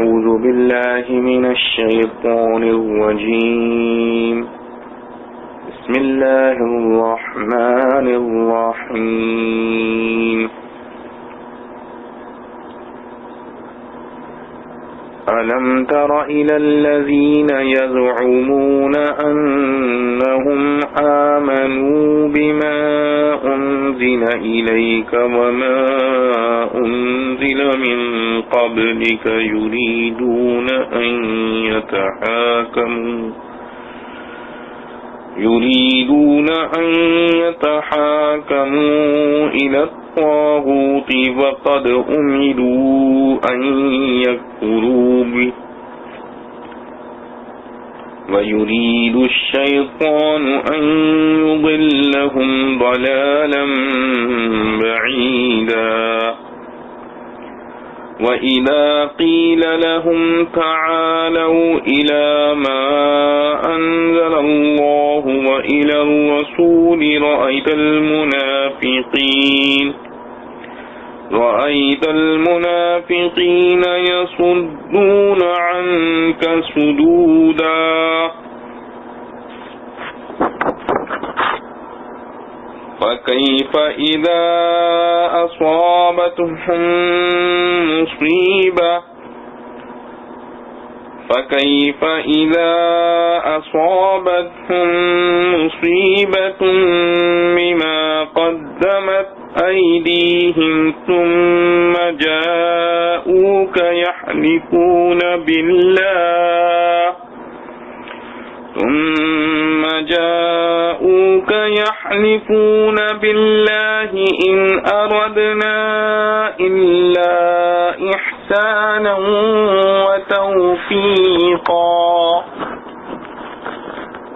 أعوذ بالله من الشيطان الرجيم بسم الله الرحمن الرحيم ألم تر إلى الذين يزعمون أنهم آمنوا بما أنزل إليك وما أنزل من قبلك يريدون أن يتحاكموا إلى الطاغوت وقد أمروا أن يكفروا به ويريد الشيطان أن يضلهم ضلالا بعيدا وَإِذَا قِيلَ لَهُمْ تَعَالَوْا إِلَى مَا أَنزَلَ اللَّهُ وَإِلَى الرَّسُولِ رَأَيْتَ الْمُنَافِقِينَ يَصُدُّونَ عَنكَ صُدُودًا فكيف إذا أصابتهم مصيبة بما قدمت أيديهم ثم جاءوك يحلفون بالله إن أردنا إلا إحسانا وتوفيقا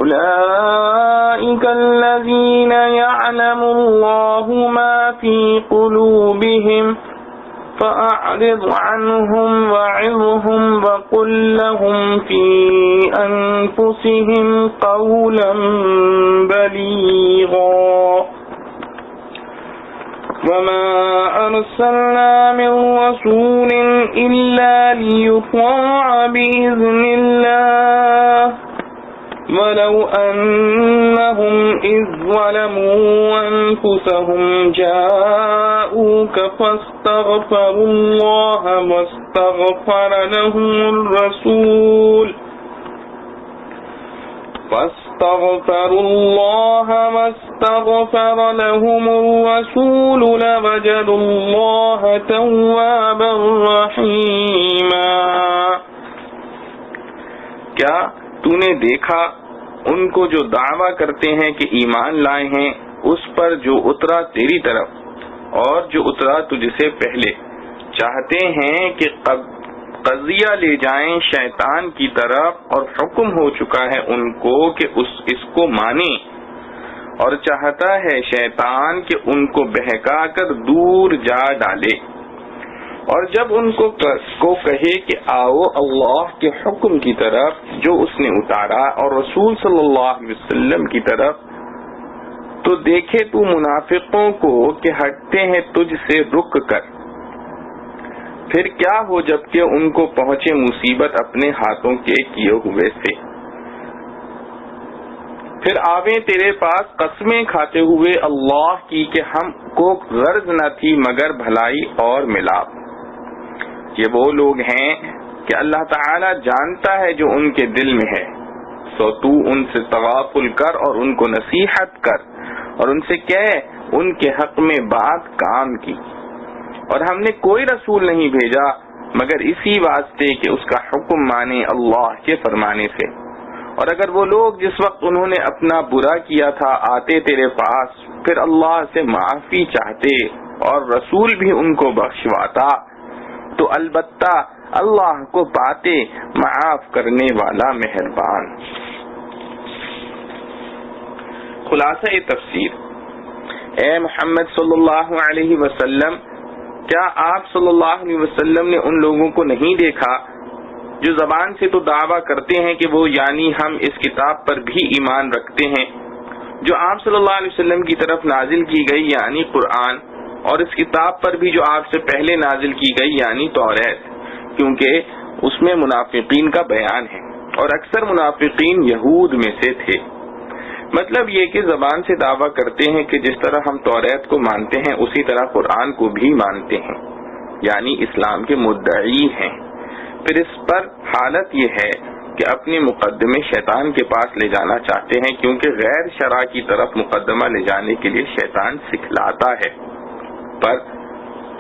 أولئك الذين يعلم الله ما في قلوبهم فأعرض عنهم وعظهم وقل لهم في أنفسهم قولا بليغا وما أرسلنا من رسول إلا ليطاع بإذن الله ولو أنهم إذ ظلموا أنفسهم جاءوك فاستغفروا الله واستغفر لهم الرسول لوجدوا الله توابا رحيما. کیا تو نے دیکھا ان کو جو دعویٰ کرتے ہیں کہ ایمان لائے ہیں اس پر جو اترا تیری طرف اور جو اترا تجھ سے پہلے، چاہتے ہیں کہ قضیہ لے جائیں شیطان کی طرف اور حکم ہو چکا ہے ان کو کہ اس کو مانیں، اور چاہتا ہے شیطان کہ ان کو بہکا کر دور جا ڈالے. اور جب ان کو کہے کہ آؤ اللہ کے حکم کی طرف جو اس نے اتارا اور رسول صلی اللہ علیہ وسلم کی طرف، تو دیکھے تو منافقوں کو کہ ہٹتے ہیں تجھ سے رک کر. پھر کیا ہو جبکہ ان کو پہنچے مصیبت اپنے ہاتھوں کے کیے ہوئے سے. پھر آویں تیرے پاس قسمیں کھاتے ہوئے اللہ کی کہ ہم کو غرض نہ تھی مگر بھلائی اور ملاپ. یہ وہ لوگ ہیں کہ اللہ تعالی جانتا ہے جو ان کے دل میں ہے، سو تو ان سے تغافل کر اور ان کو نصیحت کر اور ان سے کہہ ان کے حق میں بات کام کی. اور ہم نے کوئی رسول نہیں بھیجا مگر اسی واسطے کہ اس کا حکم مانے اللہ کے فرمانے سے. اور اگر وہ لوگ جس وقت انہوں نے اپنا برا کیا تھا آتے تیرے پاس پھر اللہ سے معافی چاہتے اور رسول بھی ان کو بخشواتا تو البتہ اللہ کو پاتے معاف کرنے والا مہربان. خلاصہ تفسیر. اے محمد صلی اللہ علیہ وسلم، کیا آپ صلی اللہ علیہ وسلم نے ان لوگوں کو نہیں دیکھا جو زبان سے تو دعویٰ کرتے ہیں کہ وہ یعنی ہم اس کتاب پر بھی ایمان رکھتے ہیں جو آپ صلی اللہ علیہ وسلم کی طرف نازل کی گئی یعنی قرآن، اور اس کتاب پر بھی جو آپ سے پہلے نازل کی گئی یعنی توریت، کیونکہ اس میں منافقین کا بیان ہے، اور اکثر منافقین یہود میں سے تھے۔ مطلب یہ کہ زبان سے دعویٰ کرتے ہیں کہ جس طرح ہم توریت کو مانتے ہیں اسی طرح قرآن کو بھی مانتے ہیں، یعنی اسلام کے مدعی ہیں۔ پھر اس پر حالت یہ ہے کہ اپنے مقدمے شیطان کے پاس لے جانا چاہتے ہیں، کیونکہ غیر شرع کی طرف مقدمہ لے جانے کے لیے شیطان سکھلاتا ہے،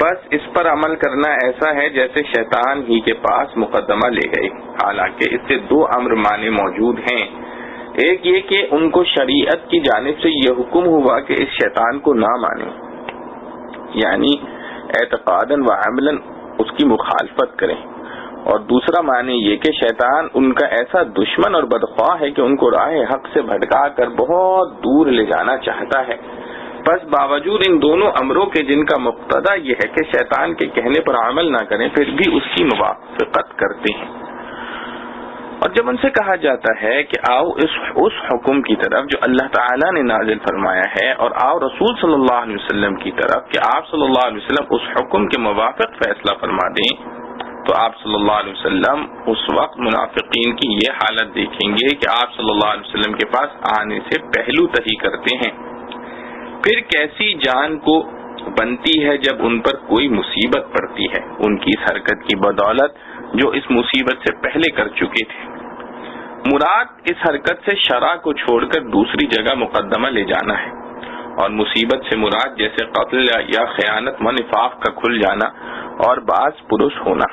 بس اس پر عمل کرنا ایسا ہے جیسے شیطان ہی کے پاس مقدمہ لے گئے۔ حالانکہ اس سے دو امر معنی موجود ہیں، ایک یہ کہ ان کو شریعت کی جانب سے یہ حکم ہوا کہ اس شیطان کو نہ مانیں، یعنی اعتقاداً و عملاً اس کی مخالفت کریں، اور دوسرا معنی یہ کہ شیطان ان کا ایسا دشمن اور بدخواہ ہے کہ ان کو راہ حق سے بھٹکا کر بہت دور لے جانا چاہتا ہے۔ بس باوجود ان دونوں امروں کے جن کا مقتضا یہ ہے کہ شیطان کے کہنے پر عمل نہ کریں، پھر بھی اس کی موافقت کرتے ہیں۔ اور جب ان سے کہا جاتا ہے کہ آؤ اس حکم کی طرف جو اللہ تعالیٰ نے نازل فرمایا ہے، اور آؤ رسول صلی اللہ علیہ وسلم کی طرف کہ آپ صلی اللہ علیہ وسلم اس حکم کے موافق فیصلہ فرما دیں، تو آپ صلی اللہ علیہ وسلم اس وقت منافقین کی یہ حالت دیکھیں گے کہ آپ صلی اللہ علیہ وسلم کے پاس آنے سے پہلو تہی کرتے ہیں۔ پھر کیسی جان کو بنتی ہے جب ان پر کوئی مصیبت پڑتی ہے، ان کی اس حرکت کی بدولت جو اس مصیبت سے پہلے کر چکے تھے۔ مراد اس حرکت سے شرع کو چھوڑ کر دوسری جگہ مقدمہ لے جانا ہے، اور مصیبت سے مراد جیسے قتل یا خیانت و نفاق کا کھل جانا اور بعض پرس ہونا،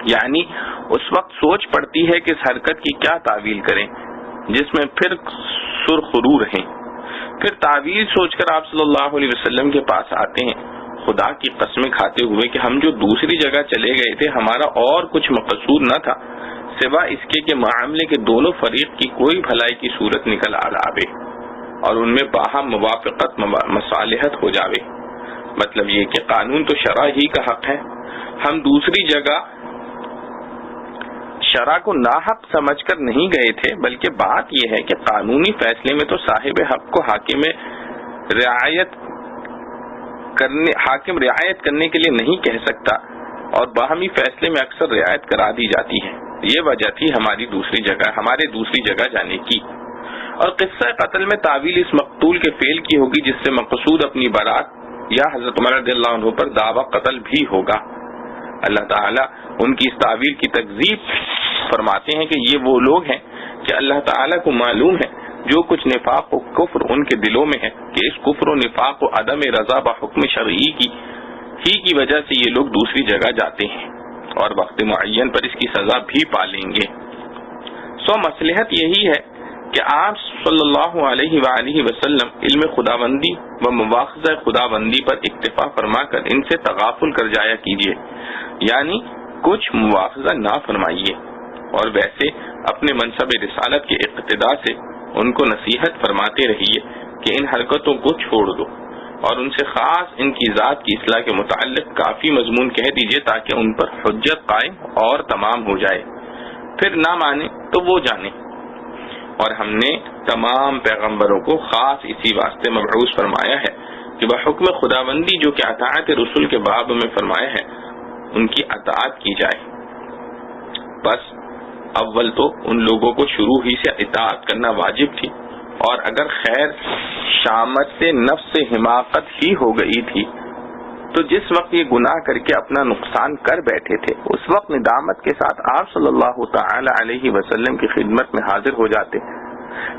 یعنی اس وقت سوچ پڑتی ہے کہ اس حرکت کی کیا تعویل کریں، جس میں پھر سرخرو رہیں۔ پھر تعویل سوچ کر آپ صلی اللہ علیہ وسلم کے پاس آتے ہیں، خدا کی قسمیں کھاتے ہوئے کہ ہم جو دوسری جگہ چلے گئے تھے ہمارا اور کچھ مقصود نہ تھا سوا اس کے معاملے کے دونوں فریق کی کوئی بھلائی کی صورت نکل آوے اور ان میں باہم موافقت مصالحت ہو جاوے۔ مطلب یہ کہ قانون تو شرع ہی کا حق ہے، ہم دوسری جگہ شرع کو ناحق سمجھ کر نہیں گئے تھے، بلکہ بات یہ ہے کہ قانونی فیصلے میں تو صاحب حق کو حاکم رعایت کرنے کے لیے نہیں کہہ سکتا، اور باہمی فیصلے میں اکثر رعایت کرا دی جاتی ہے۔ یہ وجہ تھی ہمارے دوسری جگہ جانے کی۔ اور قصہ قتل میں تعویل اس مقتول کے فعل کی ہوگی جس سے مقصود اپنی برات یا حضرت عمر رضی اللہ عنہ پر دعوی قتل بھی ہوگا۔ اللہ تعالیٰ ان کی اس تعویل کی تکذیب فرماتے ہیں کہ یہ وہ لوگ ہیں کہ اللہ تعالیٰ کو معلوم ہے جو کچھ نفاق و کفر ان کے دلوں میں ہے، کہ اس کفر و نفاق و عدم رضا بحکم شرعی کی وجہ سے یہ لوگ دوسری جگہ جاتے ہیں اور وقت معین پر اس کی سزا بھی پالیں گے۔ مصلحت یہی ہے کہ آپ صلی اللہ علیہ وآلہ وسلم علم خداوندی و مواخذہ خداوندی پر اکتفا فرما کر ان سے تغافل کر جایا کیجیے، یعنی کچھ مواخذہ نہ فرمائیے، اور ویسے اپنے منصب رسالت کے اقتداء سے ان کو نصیحت فرماتے رہیے کہ ان حرکتوں کو چھوڑ دو، اور ان سے خاص ان کی ذات کی اصلاح کے متعلق کافی مضمون کہہ دیجیے تاکہ ان پر حجت قائم اور تمام ہو جائے، پھر نہ مانے تو وہ جانے۔ اور ہم نے تمام پیغمبروں کو خاص اسی واسطے مبعوث فرمایا ہے کہ بحکم خداوندی جو کہ اطاعت رسول کے باب میں فرمایا ہے ان کی اطاعت کی جائے۔ بس اول تو ان لوگوں کو شروع ہی سے اطاعت کرنا واجب تھی، اور اگر خیر شامت سے نفس سے حماقت ہی ہو گئی تھی تو جس وقت یہ گناہ کر کے اپنا نقصان کر بیٹھے تھے اس وقت ندامت کے ساتھ آپ صلی اللہ تعالی علیہ وسلم کی خدمت میں حاضر ہو جاتے،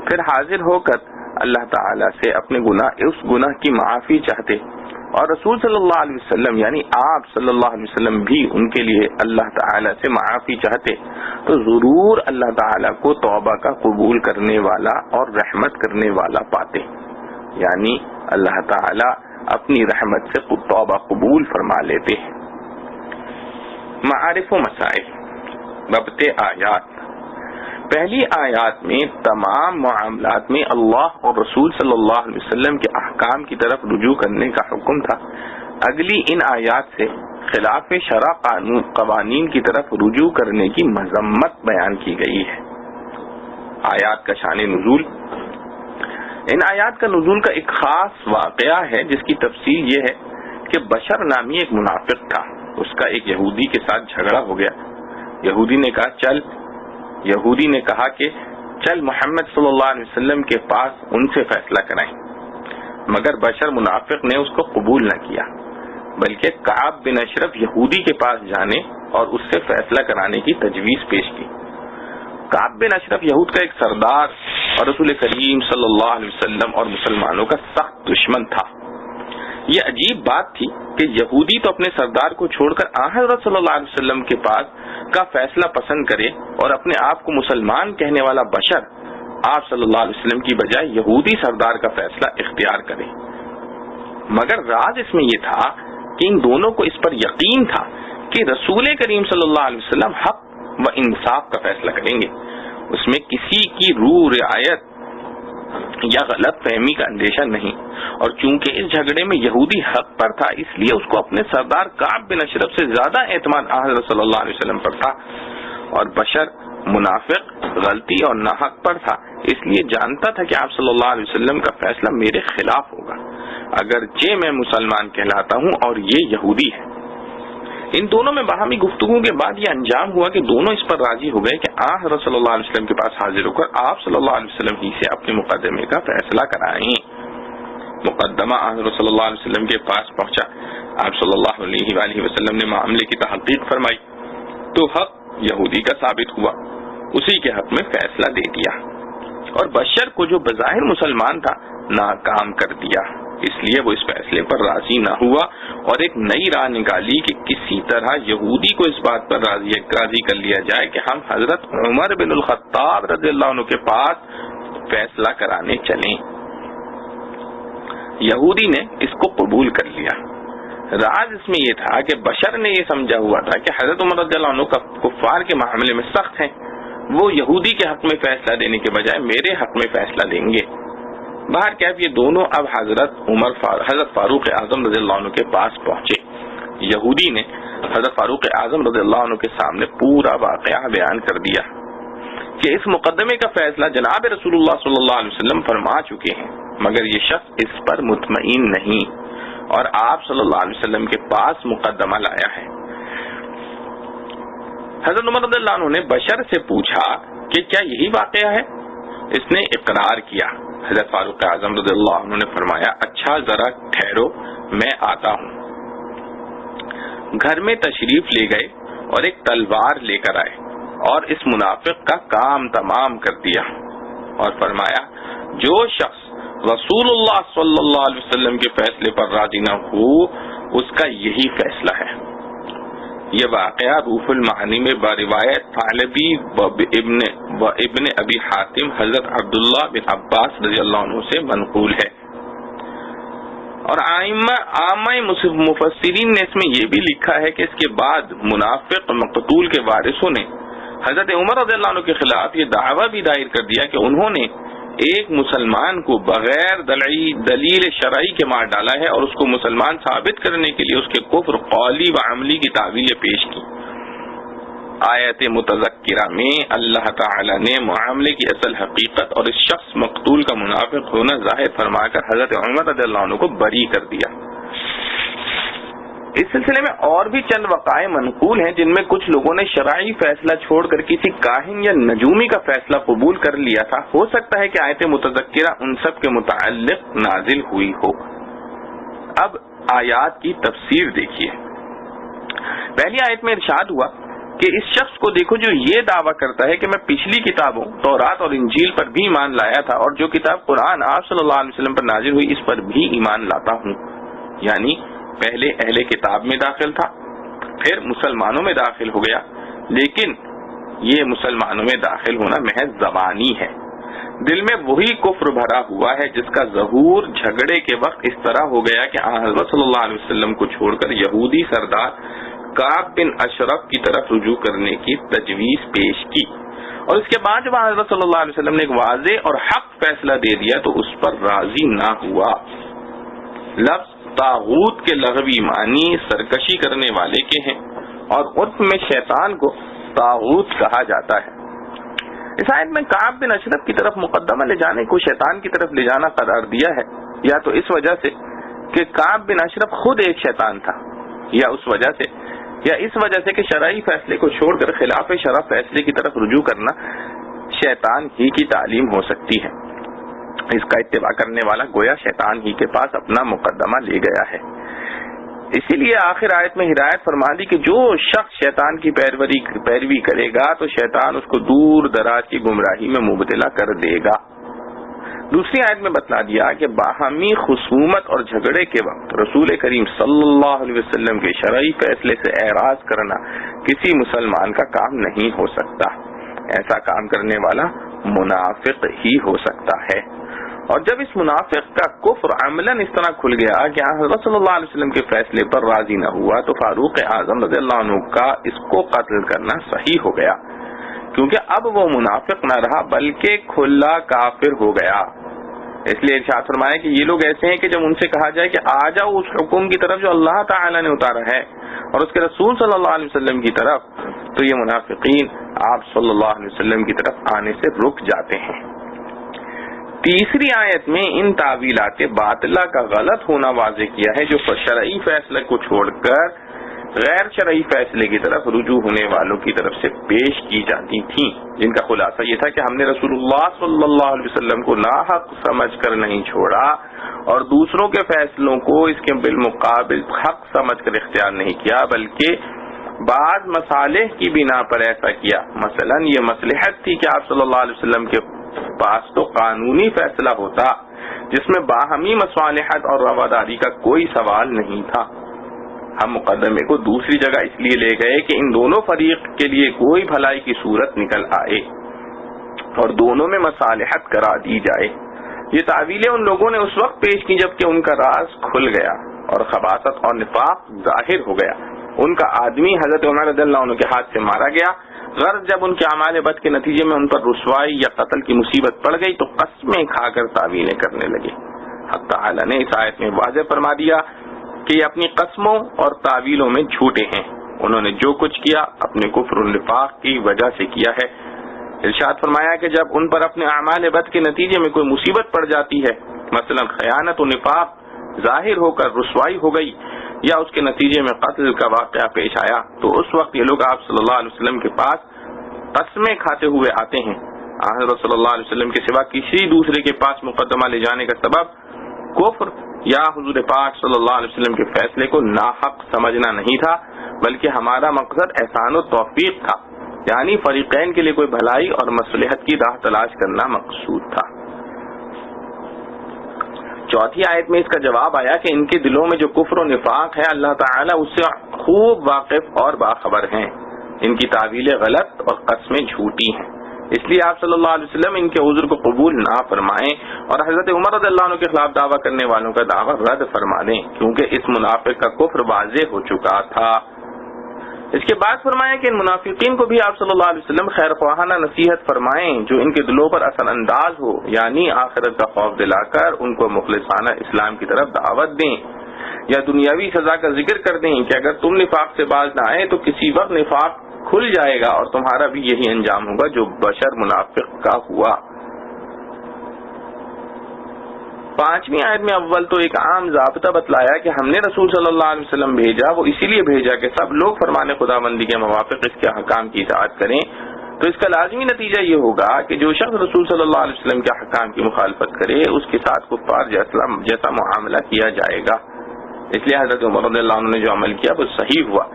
پھر حاضر ہو کر اللہ تعالی سے اپنے اس گناہ کی معافی چاہتے، اور رسول صلی اللہ علیہ وسلم یعنی آپ صلی اللہ علیہ وسلم بھی ان کے لیے اللہ تعالی سے معافی چاہتے، تو ضرور اللہ تعالی کو توبہ کا قبول کرنے والا اور رحمت کرنے والا پاتے، یعنی اللہ تعالی اپنی رحمت سے توبہ قبول فرما لیتے ہیں۔ معارف و مسائل، ربط آیات۔ پہلی آیات میں تمام معاملات میں اللہ اور رسول صلی اللہ علیہ وسلم کے احکام کی طرف رجوع کرنے کا حکم تھا۔ اگلی ان آیات سے خلاف شرع قوانین کی طرف رجوع کرنے کی مذمت بیان کی گئی ہے۔ آیات کا شان نزول۔ ان آیات کا نزول کا ایک خاص واقعہ ہے جس کی تفصیل یہ ہے کہ بشر نامی ایک منافق تھا، اس کا ایک یہودی کے ساتھ جھگڑا ہو گیا، یہودی نے کہا کہ چل محمد صلی اللہ علیہ وسلم کے پاس ان سے فیصلہ کرائیں، مگر بشر منافق نے اس کو قبول نہ کیا، بلکہ کعب بن اشرف یہودی کے پاس جانے اور اس سے فیصلہ کرانے کی تجویز پیش کی۔ کعب بن اشرف یہود کا ایک سردار اور رسول کریم صلی اللہ علیہ وسلم اور مسلمانوں کا سخت دشمن تھا۔ یہ عجیب بات تھی کہ یہودی تو اپنے سردار کو چھوڑ کر حضرت صلی اللہ علیہ وسلم کے پاس کا فیصلہ پسند کرے، اور اپنے آپ کو مسلمان کہنے والا بشر آپ صلی اللہ علیہ وسلم کی بجائے یہودی سردار کا فیصلہ اختیار کرے۔ مگر راز اس میں یہ تھا کہ ان دونوں کو اس پر یقین تھا کہ رسول کریم صلی اللہ علیہ وسلم حق و انصاف کا فیصلہ کریں گے، اس میں کسی کی روح رعایت یا غلط فہمی کا اندیشہ نہیں، اور چونکہ اس جھگڑے میں یہودی حق پر تھا اس لیے اس کو اپنے سردار کعب بن اشرف سے زیادہ اعتماد حضرت صلی اللہ علیہ وسلم پر تھا، اور بشر منافق غلطی اور ناحق پر تھا، اس لیے جانتا تھا کہ آپ صلی اللہ علیہ وسلم کا فیصلہ میرے خلاف ہوگا اگرچہ میں مسلمان کہلاتا ہوں اور یہ یہودی ہے۔ ان دونوں میں باہمی گفتگو کے بعد یہ انجام ہوا کہ دونوں اس پر راضی ہو گئے کہ حضرت صلی اللہ علیہ وسلم کے پاس حاضر ہو کر آپ صلی اللہ علیہ وسلم ہی سے اپنے مقدمے کا فیصلہ کرائیں۔ مقدمہ حضرت صلی اللہ علیہ وسلم کے پاس پہنچا، آپ صلی اللہ علیہ وآلہ وسلم نے معاملے کی تحقیق فرمائی تو حق یہودی کا ثابت ہوا، اسی کے حق میں فیصلہ دے دیا، اور بشر کو جو بظاہر مسلمان تھا ناکام کر دیا، اس لیے وہ اس فیصلے پر راضی نہ ہوا اور ایک نئی راہ نکالی کہ کسی طرح یہودی کو اس بات پر راضی کر لیا جائے کہ ہم حضرت عمر بن الخطاب رضی اللہ عنہ کے پاس فیصلہ کرانے چلیں۔ یہودی نے اس کو قبول کر لیا۔ راز اس میں یہ تھا کہ بشر نے یہ سمجھا ہوا تھا کہ حضرت عمر رضی اللہ عنہ کفار کے معاملے میں سخت ہیں، وہ یہودی کے حق میں فیصلہ دینے کے بجائے میرے حق میں فیصلہ دیں گے۔ باہر کیف یہ دونوں اب حضرت فاروق اعظم رضی اللہ عنہ کے پاس پہنچے۔ یہودی نے حضرت فاروق اعظم رضی اللہ عنہ کے سامنے پورا واقعہ بیان کر دیا کہ اس مقدمے کا فیصلہ جناب رسول اللہ صلی اللہ علیہ وسلم فرما چکے ہیں، مگر یہ شخص اس پر مطمئن نہیں اور آپ صلی اللہ علیہ وسلم کے پاس مقدمہ لایا ہے۔ حضرت عمر رضی اللہ عنہ نے بشر سے پوچھا کہ کیا یہی واقعہ ہے؟ اس نے اقرار کیا۔ حضرت فاروق اعظم رضی اللہ عنہ نے فرمایا اچھا ذرا ٹھہرو، میں آتا ہوں۔ گھر میں تشریف لے گئے اور ایک تلوار لے کر آئے اور اس منافق کا کام تمام کر دیا اور فرمایا جو شخص رسول اللہ صلی اللہ علیہ وسلم کے فیصلے پر راضی نہ ہو اس کا یہی فیصلہ ہے۔ یہ واقعہ روح المعانی میں بروایت ثعلبی و ابن ابی حاتم حضرت عبداللہ بن عباس رضی اللہ عنہ سے منقول ہے، اور عامہ مفسرین نے اس میں یہ بھی لکھا ہے کہ اس کے بعد منافق مقتول کے وارثوں نے حضرت عمر رضی اللہ عنہ کے خلاف یہ دعویٰ بھی دائر کر دیا کہ انہوں نے ایک مسلمان کو بغیر دلیل شرعی کے مار ڈالا ہے، اور اس کو مسلمان ثابت کرنے کے لیے اس کے کفر قولی و عملی کی تعویلیں پیش کی۔ آیت متذکرہ میں اللہ تعالی نے معاملے کی اصل حقیقت اور اس شخص مقتول کا منافق ہونا ظاہر فرما کر حضرت عمر رضی اللہ عنہ کو بری کر دیا۔ اس سلسلے میں اور بھی چند وقائع منقول ہیں جن میں کچھ لوگوں نے شرعی فیصلہ چھوڑ کر کسی کاہن یا نجومی کا فیصلہ قبول کر لیا تھا۔ ہو سکتا ہے کہ آیت متذکرہ ان سب کے متعلق نازل ہوئی ہو۔ اب آیات کی تفسیر دیکھیے۔ پہلی آیت میں ارشاد ہوا کہ اس شخص کو دیکھو جو یہ دعویٰ کرتا ہے کہ میں پچھلی کتابوں تورات اور انجیل پر بھی ایمان لایا تھا اور جو کتاب قرآن آپ صلی اللہ علیہ وسلم پر نازل ہوئی اس پر بھی ایمان لاتا ہوں، یعنی پہلے اہل کتاب میں داخل تھا، پھر مسلمانوں میں داخل ہو گیا، لیکن یہ مسلمانوں میں داخل ہونا محض زبانی ہے، دل میں وہی کفر بھرا ہوا ہے جس کا ظہور جھگڑے کے وقت اس طرح ہو گیا کہ حضرت صلی اللہ علیہ وسلم کو چھوڑ کر یہودی سردار کعب بن اشرف کی طرف رجوع کرنے کی تجویز پیش کی، اور اس کے بعد جب حضرت صلی اللہ علیہ وسلم نے ایک واضح اور حق فیصلہ دے دیا تو اس پر راضی نہ ہوا۔ لفظ طاغوت کے لغوی معنی سرکشی کرنے والے کے ہیں، اور عرف میں شیطان کو طاغوت کہا جاتا ہے۔ اس آیت میں کعب بن اشرف کی طرف مقدمہ لے جانے کو شیطان کی طرف لے جانا قرار دیا ہے، یا تو اس وجہ سے کہ کعب بن اشرف خود ایک شیطان تھا، یا اس وجہ سے یا اس وجہ سے کہ شرعی فیصلے کو چھوڑ کر خلاف شرع فیصلے کی طرف رجوع کرنا شیطان ہی کی تعلیم ہو سکتی ہے. اس کا اتباع کرنے والا گویا شیطان ہی کے پاس اپنا مقدمہ لے گیا ہے. اسی لیے آخر آیت میں ہدایت فرما دی کہ جو شخص شیطان کی پیروی کرے گا تو شیطان اس کو دور دراز کی گمراہی میں مبتلا کر دے گا. دوسری آیت میں بتلا دیا کہ باہمی خصومت اور جھگڑے کے وقت رسول کریم صلی اللہ علیہ وسلم کے شرعی فیصلے سے اعراض کرنا کسی مسلمان کا کام نہیں ہو سکتا. ایسا کام کرنے والا منافق ہی ہو سکتا ہے. اور جب اس منافق کا کفر عملاً اس طرح کھل گیا کہ حضرت صلی اللہ علیہ وسلم کے فیصلے پر راضی نہ ہوا تو فاروق اعظم رضی اللہ عنہ کا اس کو قتل کرنا صحیح ہو گیا، کیونکہ اب وہ منافق نہ رہا بلکہ کھلا کافر ہو گیا. اس لیے ارشاد فرمایا کہ یہ لوگ ایسے ہیں کہ جب ان سے کہا جائے کہ آ جاؤ اس حکم کی طرف جو اللہ تعالی نے اتارا ہے اور اس کے رسول صلی اللہ علیہ وسلم کی طرف، تو یہ منافقین آپ صلی اللہ علیہ وسلم کی طرف آنے سے رک جاتے ہیں. تیسری آیت میں ان تعویلات باطلہ کا غلط ہونا واضح کیا ہے جو شرعی فیصلے کو چھوڑ کر غیر شرعی فیصلے کی طرف رجوع ہونے والوں کی طرف سے پیش کی جاتی تھیں، جن کا خلاصہ یہ تھا کہ ہم نے رسول اللہ صلی اللہ علیہ وسلم کو ناحق سمجھ کر نہیں چھوڑا اور دوسروں کے فیصلوں کو اس کے بالمقابل حق سمجھ کر اختیار نہیں کیا، بلکہ بعض مصالح کی بنا پر ایسا کیا. مثلا یہ مصلحت تھی کہ آپ صلی اللہ علیہ وسلم کے پاس تو قانونی فیصلہ ہوتا جس میں باہمی مصالحت اور رواداری کا کوئی سوال نہیں تھا. ہم مقدمے کو دوسری جگہ اس لیے لے گئے کہ ان دونوں فریق کے لیے کوئی بھلائی کی صورت نکل آئے اور دونوں میں مصالحت کرا دی جائے. یہ تعویلیں ان لوگوں نے اس وقت پیش کی جبکہ ان کا راز کھل گیا اور خباثت اور نفاق ظاہر ہو گیا. ان کا آدمی حضرت عمر رضی اللہ عنہ کے ہاتھ سے مارا گیا. غرض جب ان کے اعمال بد کے نتیجے میں ان پر رسوائی یا قتل کی مصیبت پڑ گئی تو قسمیں کھا کر تعویلیں کرنے لگے. حق تعالی نے اس آیت میں واضح فرما دیا کہ یہ اپنی قسموں اور تعویلوں میں جھوٹے ہیں. انہوں نے جو کچھ کیا اپنے کفر و نفاق کی وجہ سے کیا ہے. ارشاد فرمایا کہ جب ان پر اپنے اعمال بد کے نتیجے میں کوئی مصیبت پڑ جاتی ہے، مثلا خیانت و نفاق ظاہر ہو کر رسوائی ہو گئی یا اس کے نتیجے میں قتل کا واقعہ پیش آیا، تو اس وقت یہ لوگ آپ صلی اللہ علیہ وسلم کے پاس قسمیں کھاتے ہوئے آتے ہیں. حضرت صلی اللہ علیہ وسلم کے سوا کسی دوسرے کے پاس مقدمہ لے جانے کا سبب کفر یا حضور پاک صلی اللہ علیہ وسلم کے فیصلے کو ناحق سمجھنا نہیں تھا، بلکہ ہمارا مقصد احسان و توفیق تھا، یعنی فریقین کے لیے کوئی بھلائی اور مصلحت کی راہ تلاش کرنا مقصود تھا. چوتھی آیت میں اس کا جواب آیا کہ ان کے دلوں میں جو کفر و نفاق ہے اللہ تعالیٰ اس سے خوب واقف اور باخبر ہیں. ان کی تعویلیں غلط اور قسمیں جھوٹی ہیں، اس لیے آپ صلی اللہ علیہ وسلم ان کے عذر کو قبول نہ فرمائیں اور حضرت عمر رضی اللہ عنہ کے خلاف دعویٰ کرنے والوں کا دعویٰ رد فرما دیں، کیونکہ اس منافق کا کفر واضح ہو چکا تھا. اس کے بعد فرمایا کہ ان منافقین کو بھی آپ صلی اللہ علیہ وسلم خیر خواہانہ نصیحت فرمائیں جو ان کے دلوں پر اثر انداز ہو، یعنی آخرت کا خوف دلا کر ان کو مخلصانہ اسلام کی طرف دعوت دیں یا دنیاوی سزا کا ذکر کر دیں کہ اگر تم نفاق سے باز نہ آئے تو کسی وقت نفاق کھل جائے گا اور تمہارا بھی یہی انجام ہوگا جو بشر منافق کا ہوا. پانچویں آیت میں اول تو ایک عام ضابطہ بتلایا کہ ہم نے رسول صلی اللہ علیہ وسلم بھیجا، وہ اسی لیے بھیجا کہ سب لوگ فرمان خداوندی کے موافق اس کے حکام کی اطاعت کریں. تو اس کا لازمی نتیجہ یہ ہوگا کہ جو شخص رسول صلی اللہ علیہ وسلم کے حکام کی مخالفت کرے اس کے ساتھ کفار جیسا معاملہ کیا جائے گا. اس لیے حضرت عمر رضی اللہ عنہ نے جو عمل کیا وہ صحیح ہوا.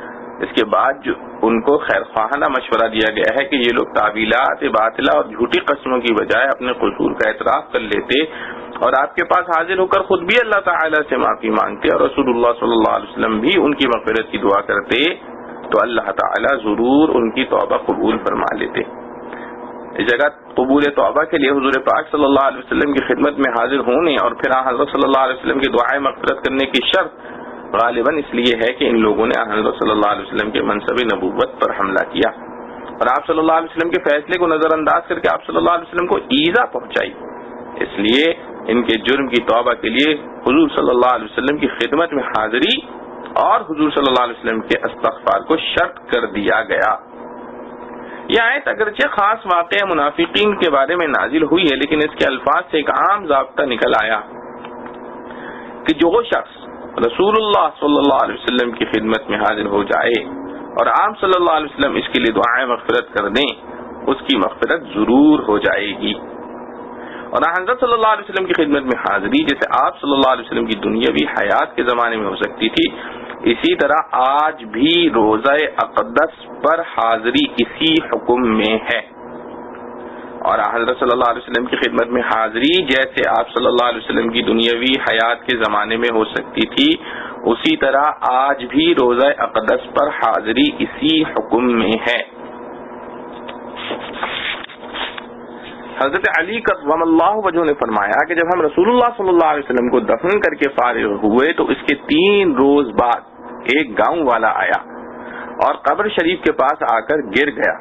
اس کے بعد جو ان کو خیر خواہانہ مشورہ دیا گیا ہے کہ یہ لوگ تعویلات باطلہ اور جھوٹی قسموں کی بجائے اپنے قصور کا اعتراف کر لیتے اور آپ کے پاس حاضر ہو کر خود بھی اللہ تعالیٰ سے معافی مانگتے اور رسول اللہ صلی اللہ علیہ وسلم بھی ان کی مغفرت کی دعا کرتے تو اللہ تعالیٰ ضرور ان کی توبہ قبول فرما لیتے. اس جگہ قبول توبہ کے لیے حضور پاک صلی اللہ علیہ وسلم کی خدمت میں حاضر ہونے اور پھر حضرت صلی اللہ علیہ وسلم کی دعائیں مغفرت کرنے کی شرط غالباً اس لیے ہے کہ ان لوگوں نے حضرت صلی اللہ علیہ وسلم کے منصب نبوت پر حملہ کیا اور آپ صلی اللہ علیہ وسلم کے فیصلے کو نظر انداز کر کے آپ صلی اللہ علیہ وسلم کو ایذا پہنچائی. اس لیے ان کے جرم کی توبہ کے لیے حضور صلی اللہ علیہ وسلم کی خدمت میں حاضری اور حضور صلی اللہ علیہ وسلم کے استغفار کو شرط کر دیا گیا. یہ آیت اگرچہ خاص واقعہ منافقین کے بارے میں نازل ہوئی ہے، لیکن اس کے الفاظ سے ایک عام ضابطہ نکل آیا کہ جو شخص رسول اللہ صلی اللہ علیہ وسلم کی خدمت میں حاضر ہو جائے اور آپ صلی اللہ علیہ وسلم اس کے لیے دعائیں مغفرت کر دیں، اس کی مغفرت ضرور ہو جائے گی۔ اور حضرت صلی اللہ علیہ وسلم کی خدمت میں حاضری جیسے آپ صلی اللہ علیہ وسلم کی دنیاوی حیات کے زمانے میں ہو سکتی تھی، اسی طرح آج بھی روزہ اقدس پر حاضری اسی حکم میں ہے۔ اور حضرت صلی اللہ علیہ وسلم کی خدمت میں حاضری جیسے آپ صلی اللہ علیہ وسلم کی دنیاوی حیات کے زمانے میں ہو سکتی تھی، اسی طرح آج بھی روزہ اقدس پر حاضری اسی حکم میں ہے۔ حضرت علی کرم اللہ وجہہ نے فرمایا کہ جب ہم رسول اللہ صلی اللہ علیہ وسلم کو دفن کر کے فارغ ہوئے تو اس کے 3 روز بعد ایک گاؤں والا آیا اور قبر شریف کے پاس آ کر گر گیا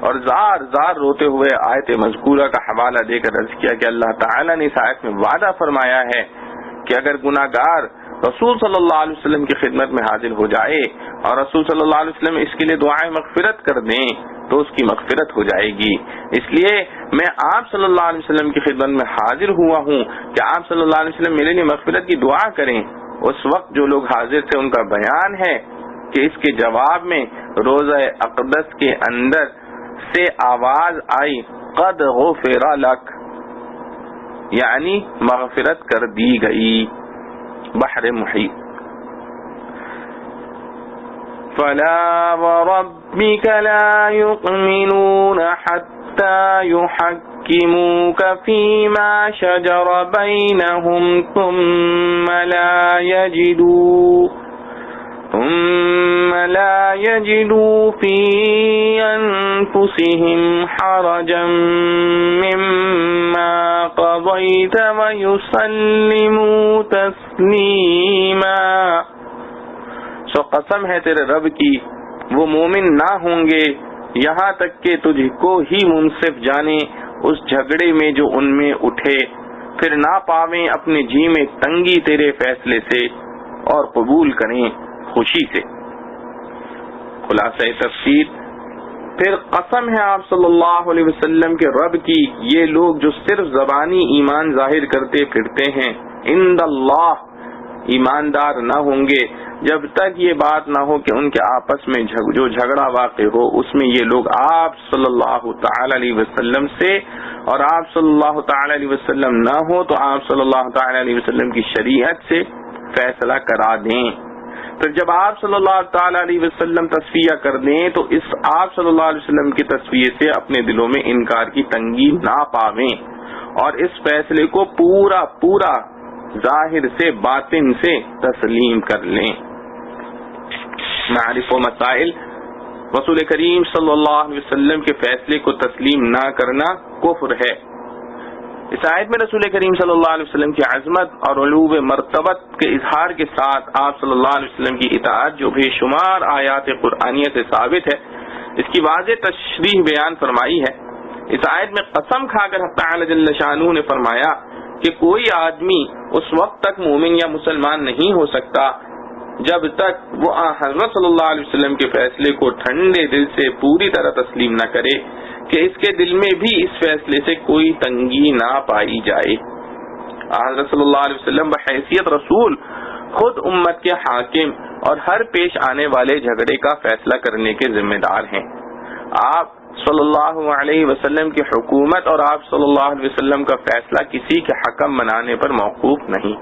اور زار زار روتے ہوئے آیت مذکورہ کا حوالہ دے کر عرض کیا کہ اللہ تعالیٰ نے اس آیت میں وعدہ فرمایا ہے کہ اگر گناہگار رسول صلی اللہ علیہ وسلم کی خدمت میں حاضر ہو جائے اور رسول صلی اللہ علیہ وسلم اس کے لیے دعائیں مغفرت کر دیں تو اس کی مغفرت ہو جائے گی۔ اس لیے میں آپ صلی اللہ علیہ وسلم کی خدمت میں حاضر ہوا ہوں کہ آپ صلی اللہ علیہ وسلم میرے لیے مغفرت کی دعا کریں۔ اس وقت جو لوگ حاضر تھے ان کا بیان ہے کہ اس کے جواب میں روزہ اقدس کے اندر سے آواز آئی قد غفر لک، یعنی مغفرت کر دی گئی۔ بحر محیط۔ فلا وربك لا يؤمنون حتى يحكموك فيما شجر بينهم ثم لا يجدوا في أنفسهم حرجا مما قضيت ويسلموا تسليما۔ سو قسم ہے تیرے رب کی وہ مومن نہ ہوں گے یہاں تک کہ تجھ کو ہی منصف جانے اس جھگڑے میں جو ان میں اٹھے، پھر نہ پاویں اپنے جی میں تنگی تیرے فیصلے سے اور قبول کریں خوشی سے۔ خلاصہ تفسیر، پھر قسم ہے آپ صلی اللہ علیہ وسلم کے رب کی یہ لوگ جو صرف زبانی ایمان ظاہر کرتے پھرتے ہیں عند اللہ ایماندار نہ ہوں گے جب تک یہ بات نہ ہو کہ ان کے آپس میں جو جھگڑا واقع ہو اس میں یہ لوگ آپ صلی اللہ تعالی علیہ وسلم سے اور آپ صلی اللہ تعالی علیہ وسلم نہ ہو تو آپ صلی اللہ تعالی علیہ وسلم کی شریعت سے فیصلہ کرا دیں۔ پھر جب آپ صلی اللہ تعالی علیہ وسلم تصفیہ کر دیں تو اس آپ صلی اللہ علیہ وسلم کی تصفیہ سے اپنے دلوں میں انکار کی تنگی نہ پاویں اور اس فیصلے کو پورا پورا ظاہر سے باطن سے تسلیم کر لیں۔ معارف و مسائل، رسول کریم صلی اللہ علیہ وسلم کے فیصلے کو تسلیم نہ کرنا کفر ہے۔ اس آیت میں رسول کریم صلی اللہ علیہ وسلم کی عظمت اور علو مرتبت کے اظہار کے ساتھ آپ صلی اللہ علیہ وسلم کی اطاعت جو بے شمار آیات قرآنیہ سے ثابت ہے اس کی واضح تشریح بیان فرمائی ہے۔ اس آیت میں قسم کھا کر حق تعالی جل شانہ نے فرمایا کہ کوئی آدمی اس وقت تک مومن یا مسلمان نہیں ہو سکتا جب تک وہ حضرت صلی اللہ علیہ وسلم کے فیصلے کو ٹھنڈے دل سے پوری طرح تسلیم نہ کرے کہ اس کے دل میں بھی اس فیصلے سے کوئی تنگی نہ پائی جائے۔ حضرت صلی اللہ علیہ وسلم بحیثیت رسول خود امت کے حاکم اور ہر پیش آنے والے جھگڑے کا فیصلہ کرنے کے ذمہ دار ہیں۔ آپ صلی اللہ علیہ وسلم کی حکومت اور آپ صلی اللہ علیہ وسلم کا فیصلہ کسی کے حکم بنانے پر موقوف نہیں۔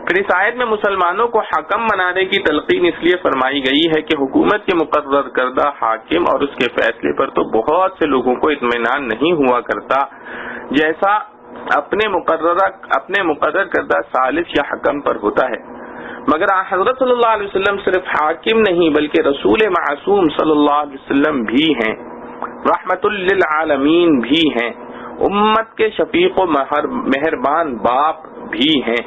پھر اس آیت میں مسلمانوں کو حکم بنانے کی تلقین اس لیے فرمائی گئی ہے کہ حکومت کے مقرر کردہ حاکم اور اس کے فیصلے پر تو بہت سے لوگوں کو اطمینان نہیں ہوا کرتا جیسا اپنے مقرر کردہ ثالث یا حکم پر ہوتا ہے، مگر حضرت صلی اللہ علیہ وسلم صرف حاکم نہیں بلکہ رسول معصوم صلی اللہ علیہ وسلم بھی ہیں، رحمت للعالمین بھی ہیں، امت کے شفیق و مہربان باپ بھی ہیں۔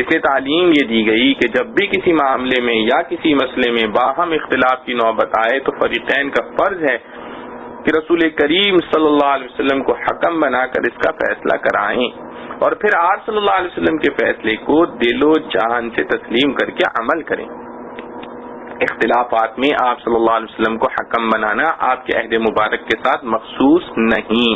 اس لیے تعلیم یہ دی گئی کہ جب بھی کسی معاملے میں یا کسی مسئلے میں باہم اختلاف کی نوبت آئے تو فریقین کا فرض ہے کہ رسول کریم صلی اللہ علیہ وسلم کو حکم بنا کر اس کا فیصلہ کرائیں اور پھر آپ صلی اللہ علیہ وسلم کے فیصلے کو دل و جان سے تسلیم کر کے عمل کریں۔ اختلافات میں آپ صلی اللہ علیہ وسلم کو حکم بنانا آپ کے عہد مبارک کے ساتھ مخصوص نہیں۔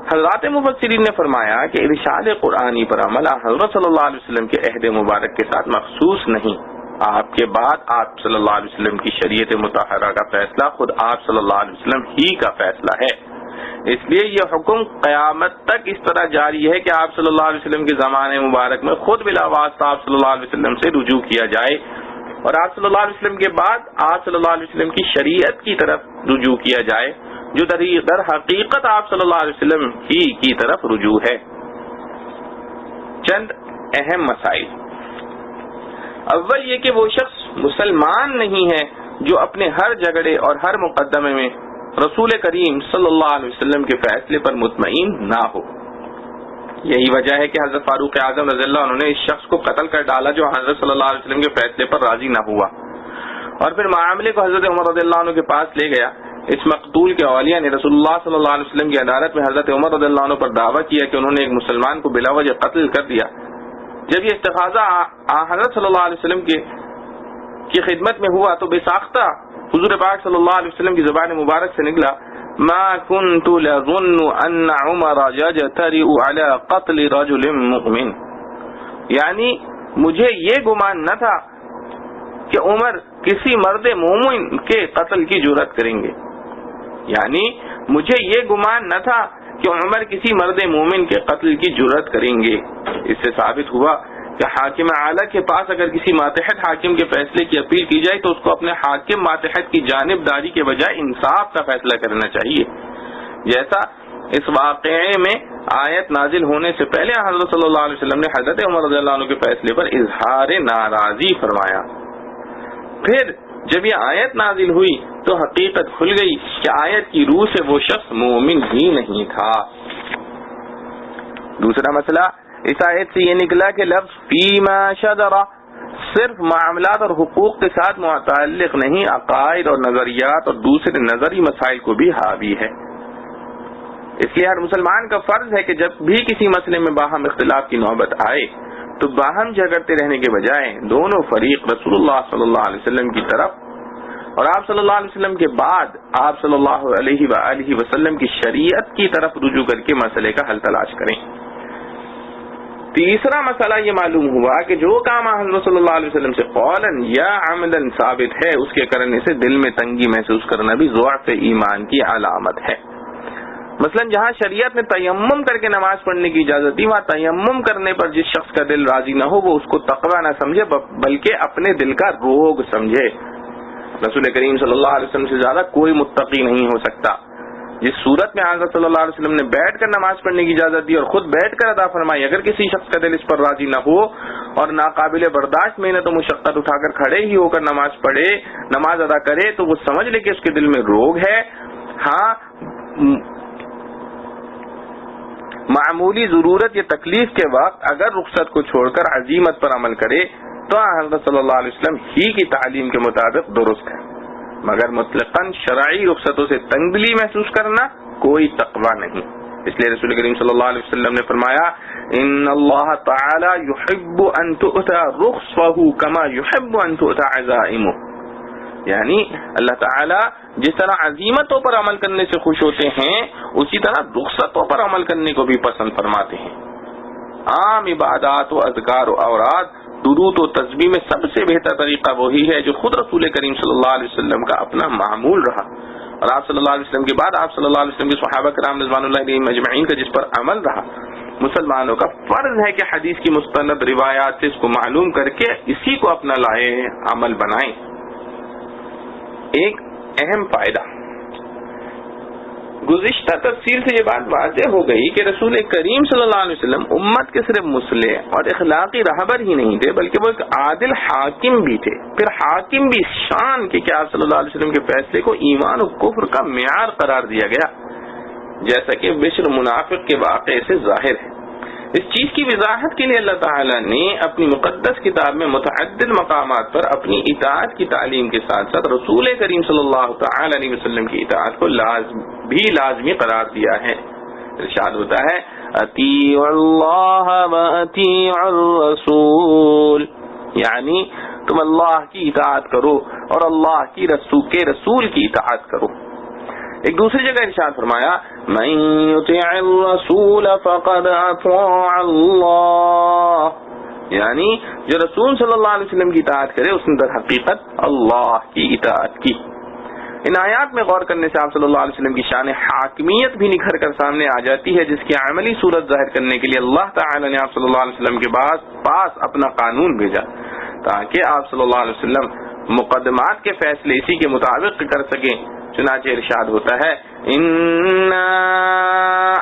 حضرات مفسرین نے فرمایا کہ ارشاد قرآنی پر عمل حضرت صلی اللہ علیہ وسلم کے عہد مبارک کے ساتھ مخصوص نہیں آپ کے بعد آپ صلی اللہ علیہ وسلم کی شریعت مطہرہ کا فیصلہ خود آپ صلی اللہ علیہ وسلم ہی کا فیصلہ ہے. اس لیے یہ حکم قیامت تک اس طرح جاری ہے کہ آپ صلی اللہ علیہ وسلم کے زمانے مبارک میں خود بلا واسطہ آپ صلی اللہ علیہ وسلم سے رجوع کیا جائے، اور آپ صلی اللہ علیہ وسلم کے بعد آپ صلی اللہ علیہ وسلم کی شریعت کی طرف رجوع کیا جائے، جو در حقیقت آپ صلی اللہ علیہ وسلم ہی کی طرف رجوع ہے. چند اہم مسائل. اول یہ کہ وہ شخص مسلمان نہیں ہے جو اپنے ہر جھگڑے اور ہر مقدمے میں رسول کریم صلی اللہ علیہ وسلم کے فیصلے پر مطمئن نہ ہو. یہی وجہ ہے کہ حضرت فاروق اعظم رضی اللہ عنہ نے اس شخص کو قتل کر ڈالا جو حضرت صلی اللہ علیہ وسلم کے فیصلے پر راضی نہ ہوا، اور پھر معاملے کو حضرت عمر رضی اللہ عنہ کے پاس لے گیا. اس مقتول کے اولیاء نے رسول اللہ صلی اللہ علیہ وسلم کی عدالت میں حضرت عمر رضی اللہ عنہ پر دعویٰ کیا کہ انہوں نے ایک مسلمان کو بلا وجہ قتل کر دیا. جب یہ استغاثہ حضرت صلی اللہ علیہ وسلم کی خدمت میں ہوا تو بے ساختہ حضور پاک صلی اللہ علیہ وسلم کی زبان مبارک سے نکلا ما كنت لظن ان عمر يجترئ على قتل رجل مؤمن، یعنی مجھے یہ گمان نہ تھا کہ عمر کسی مرد مومن کے قتل کی جرات کریں گے، یعنی مجھے یہ گمان نہ تھا کہ عمر کسی مرد مومن کے قتل کی جرات کریں گے. اس سے ثابت ہوا کہ حاکم اعلیٰ کے پاس اگر کسی ماتحت حاکم کے فیصلے کی اپیل کی جائے تو اس کو اپنے حاکم ماتحت کی جانبداری کے بجائے انصاف کا فیصلہ کرنا چاہیے. جیسا اس واقعے میں آیت نازل ہونے سے پہلے حضرت صلی اللہ علیہ وسلم نے حضرت عمر رضی اللہ عنہ کے فیصلے پر اظہار ناراضی فرمایا. پھر جب یہ آیت نازل ہوئی تو حقیقت کھل گئی کہ آیت کی روح سے وہ شخص مومن ہی نہیں تھا. دوسرا مسئلہ، اس آیت سے یہ نکلا کہ لفظ فیما شجر صرف معاملات اور حقوق کے ساتھ متعلق نہیں، عقائد اور نظریات اور دوسرے نظری مسائل کو بھی حاوی ہے. اس لیے ہر مسلمان کا فرض ہے کہ جب بھی کسی مسئلے میں باہم اختلاف کی نوبت آئے تو باہم جھگڑتے رہنے کے بجائے دونوں فریق رسول اللہ صلی اللہ علیہ وسلم کی طرف اور آپ صلی اللہ علیہ وسلم کے بعد آپ صلی اللہ علیہ وآلہ وسلم کی شریعت کی طرف رجوع کر کے مسئلے کا حل تلاش کریں. تیسرا مسئلہ یہ معلوم ہوا کہ جو کام حضرت صلی اللہ علیہ وسلم سے قولاً یا عملاً ثابت ہے اس کے کرنے سے دل میں تنگی محسوس کرنا بھی ضعف ایمان کی علامت ہے. مثلا جہاں شریعت نے تیمم کر کے نماز پڑھنے کی اجازت دی، وہاں تیمم کرنے پر جس شخص کا دل راضی نہ ہو وہ اس کو تقویٰ نہ سمجھے بلکہ اپنے دل کا روگ سمجھے. رسول کریم صلی اللہ علیہ وسلم سے زیادہ کوئی متقی نہیں ہو سکتا. جس صورت میں حضرت صلی اللہ علیہ وسلم نے بیٹھ کر نماز پڑھنے کی اجازت دی اور خود بیٹھ کر ادا فرمائی، اگر کسی شخص کا دل اس پر راضی نہ ہو اور ناقابل برداشت محنت و مشقت اٹھا کر کھڑے ہی ہو کر نماز پڑھے، نماز ادا کرے، تو وہ سمجھ لے کہ اس کے دل میں روگ ہے. ہاں معمولی ضرورت یا تکلیف کے وقت اگر رخصت کو چھوڑ کر عزیمت پر عمل کرے تو حضرت صلی اللہ علیہ وسلم ہی کی تعلیم کے مطابق درست ہے، مگر مطلقاً شرعی رخصتوں سے تنگ دلی محسوس کرنا کوئی تقویٰ نہیں. اس لیے رسول کریم صلی اللہ علیہ وسلم نے فرمایا ان اللہ تعالی یحب ان تؤتى رخصه كما يحب ان تؤتى عزائمه، یعنی اللہ تعالی جس طرح عزیمتوں پر عمل کرنے سے خوش ہوتے ہیں اسی طرح رخصتوں پر عمل کرنے کو بھی پسند فرماتے ہیں. عام عبادات و اذکار و اوراد، درود و تسبیح میں سب سے بہتر طریقہ وہی ہے جو خود رسول کریم صلی اللہ علیہ وسلم کا اپنا معمول رہا، اور آپ صلی اللہ علیہ وسلم کے بعد آپ صلی اللہ علیہ وسلم کے صحابہ کرام رضوان اللہ علیہم اجمعین کا جس پر عمل رہا. مسلمانوں کا فرض ہے کہ حدیث کی مستند روایات سے اس کو معلوم کر کے اسی کو اپنا لائے عمل بنائیں. ایک اہم فائدہ، گزشتہ تفسیر سے یہ بات واضح ہو گئی کہ رسول کریم صلی اللہ علیہ وسلم امت کے صرف مصلح اور اخلاقی رہبر ہی نہیں تھے بلکہ وہ ایک عادل حاکم بھی تھے. پھر حاکم بھی شان کے کہ آپ صلی اللہ علیہ وسلم کے فیصلے کو ایمان و کفر کا معیار قرار دیا گیا، جیسا کہ بشر منافق کے واقعے سے ظاہر ہے. اس چیز کی وضاحت کے لیے اللہ تعالیٰ نے اپنی مقدس کتاب میں متعدد مقامات پر اپنی اطاعت کی تعلیم کے ساتھ ساتھ رسول کریم صلی اللہ تعالی علیہ وسلم کی اطاعت کو لازمی قرار دیا ہے. ارشاد ہوتا ہے اطیعوا اللہ و اطیعوا الرسول، یعنی تم اللہ کی اطاعت کرو اور اللہ کی رسول کی اطاعت کرو. ایک دوسری جگہ ارشاد فرمایا من یطع الرسول فقد اطاع اللہ، یعنی جو رسول صلی اللہ علیہ وسلم کی اطاعت کرے اس نے در حقیقت اللہ کی اطاعت کی۔ ان آیات میں غور کرنے سے آپ صلی اللہ علیہ وسلم کی شان حاکمیت بھی نکھر کر سامنے آ جاتی ہے، جس کی عملی صورت ظاہر کرنے کے لیے اللہ تعالی نے آپ صلی اللہ علیہ وسلم کے پاس اپنا قانون بھیجا تاکہ آپ صلی اللہ علیہ وسلم مقدمات کے فیصلے اسی کے مطابق کر سکیں۔ چنانچہ ارشاد ہوتا ہے اِنَّا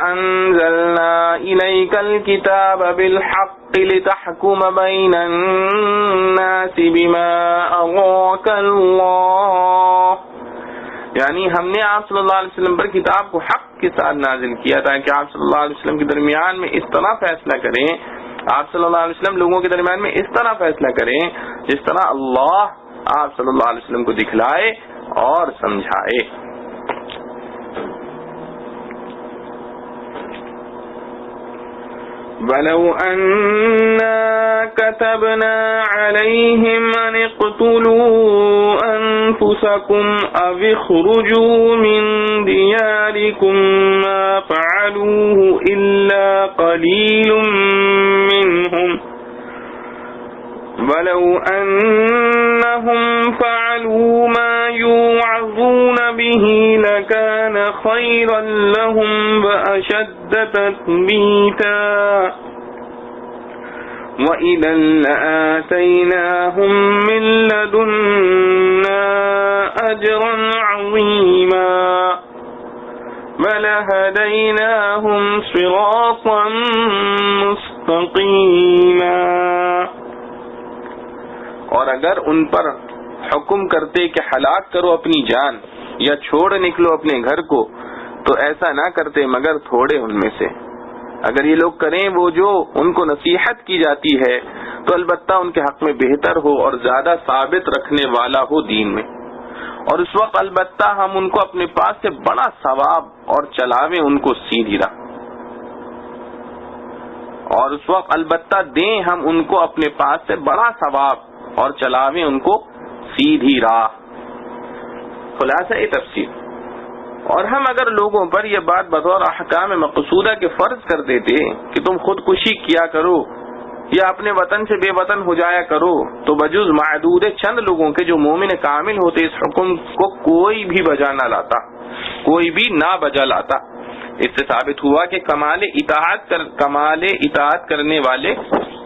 أَنزَلْنَا إِلَيْكَ الْكِتَابَ بِالْحَقِّ لِتَحْكُمَ بَيْنَ النَّاسِ بِمَا أَرَاكَ اللَّهُ، یعنی ہم نے آپ صلی اللہ علیہ وسلم پر کتاب کو حق کے ساتھ نازل کیا تاکہ آپ صلی اللہ علیہ وسلم کے درمیان میں اس طرح فیصلہ کریں، آپ صلی اللہ علیہ وسلم لوگوں کے درمیان میں اس طرح فیصلہ کریں جس طرح اللہ آپ صلی اللہ علیہ وسلم کو دکھلائے اور سمجھائے۔ وَلَوْ أَنَّا كَتَبْنَا عَلَيْهِمْ أَنِ اقْتُلُوا أَنفُسَكُمْ أَوِ اخْرُجُوا مِنْ دِيَارِكُمْ مَا فَعَلُوهُ إِلَّا قَلِيلٌ مِّنْهُمْ وَلَوْ أَنَّهُمْ فَعَلُوا مَا يُوعَظُونَ بِهِ لَكَانَ خَيْرًا لَّهُمْ وَأَشَدَّ تَثْبِيتًا وَإِذًا لَّآتَيْنَاهُم مِّن لَّدُنَّا أَجْرًا عَظِيمًا وَلَهَدَيْنَاهُمْ صِرَاطًا مُّسْتَقِيمًا۔ اور اگر ان پر حکم کرتے کہ ہلاک کرو اپنی جان یا چھوڑ نکلو اپنے گھر کو تو ایسا نہ کرتے مگر تھوڑے ان میں سے۔ اگر یہ لوگ کریں وہ جو ان کو نصیحت کی جاتی ہے تو البتہ ان کے حق میں بہتر ہو اور زیادہ ثابت رکھنے والا ہو دین میں، اور اس وقت البتہ ہم ان کو اپنے پاس سے بڑا ثواب اور چلاویں ان کو سیدھی راہ، اور اس وقت البتہ دیں ہم ان کو اپنے پاس سے بڑا ثواب اور چلاویں ان کو سیدھی راہ۔ خلاصہ تفسیر، اور ہم اگر لوگوں پر یہ بات بطور احکام مقصودہ کے فرض کر دیتے کہ تم خودکشی کیا کرو یا اپنے وطن سے بے وطن ہو جایا کرو تو بجز معدود چند لوگوں کے جو مومن کامل ہوتے اس حکم کو کوئی بھی بجا نہ لاتا، کوئی بھی نہ بجا لاتا۔ اس سے ثابت ہوا کہ کمال اطاعت کرنے والے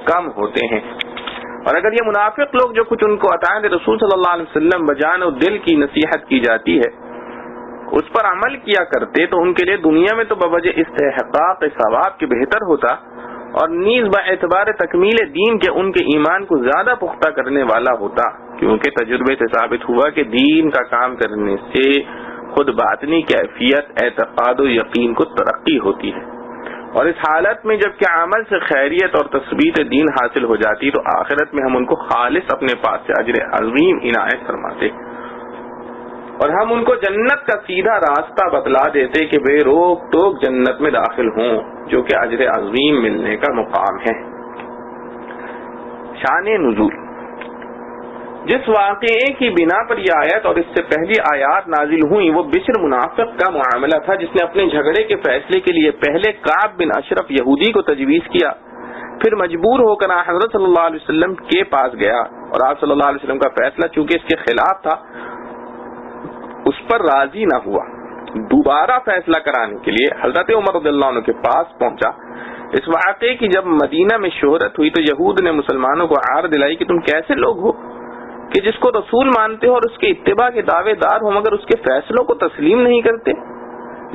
کم ہوتے ہیں، اور اگر یہ منافق لوگ جو کچھ ان کو اطاعت رسول صلی اللہ علیہ وسلم بجان و دل کی نصیحت کی جاتی ہے اس پر عمل کیا کرتے تو ان کے لیے دنیا میں تو بوجہ استحقاق ثواب کے بہتر ہوتا، اور نیز باعتبار تکمیل دین کے ان کے ایمان کو زیادہ پختہ کرنے والا ہوتا، کیونکہ تجربے سے ثابت ہوا کہ دین کا کام کرنے سے خود باطنی کیفیت اعتقاد و یقین کو ترقی ہوتی ہے، اور اس حالت میں جب کہ عمل سے خیریت اور تثبیت دین حاصل ہو جاتی تو آخرت میں ہم ان کو خالص اپنے پاس سے اجر عظیم عنایت فرماتے، اور ہم ان کو جنت کا سیدھا راستہ بتلا دیتے کہ بے روک ٹوک جنت میں داخل ہوں، جو کہ اجر عظیم ملنے کا مقام ہے۔ شان نزول، جس واقعے کی بنا پر یہ آیت اور اس سے پہلی آیات نازل ہوئی وہ بشر منافق کا معاملہ تھا، جس نے اپنے جھگڑے کے فیصلے کے لیے پہلے کعب بن اشرف یہودی کو تجویز کیا، پھر مجبور ہو کر حضرت صلی اللہ علیہ وسلم کے پاس گیا، اور آپ صلی اللہ علیہ وسلم کا فیصلہ چونکہ اس کے خلاف تھا اس پر راضی نہ ہوا، دوبارہ فیصلہ کرانے کے لیے حضرت عمر رضی اللہ عنہ کے پاس پہنچا۔ اس واقعے کی جب مدینہ میں شہرت ہوئی تو یہود نے مسلمانوں کو عار دلائی کہ تم کیسے لوگ ہو کہ جس کو رسول مانتے ہو اور اس کے اتباع کے دعوے دار ہو مگر اس کے فیصلوں کو تسلیم نہیں کرتے۔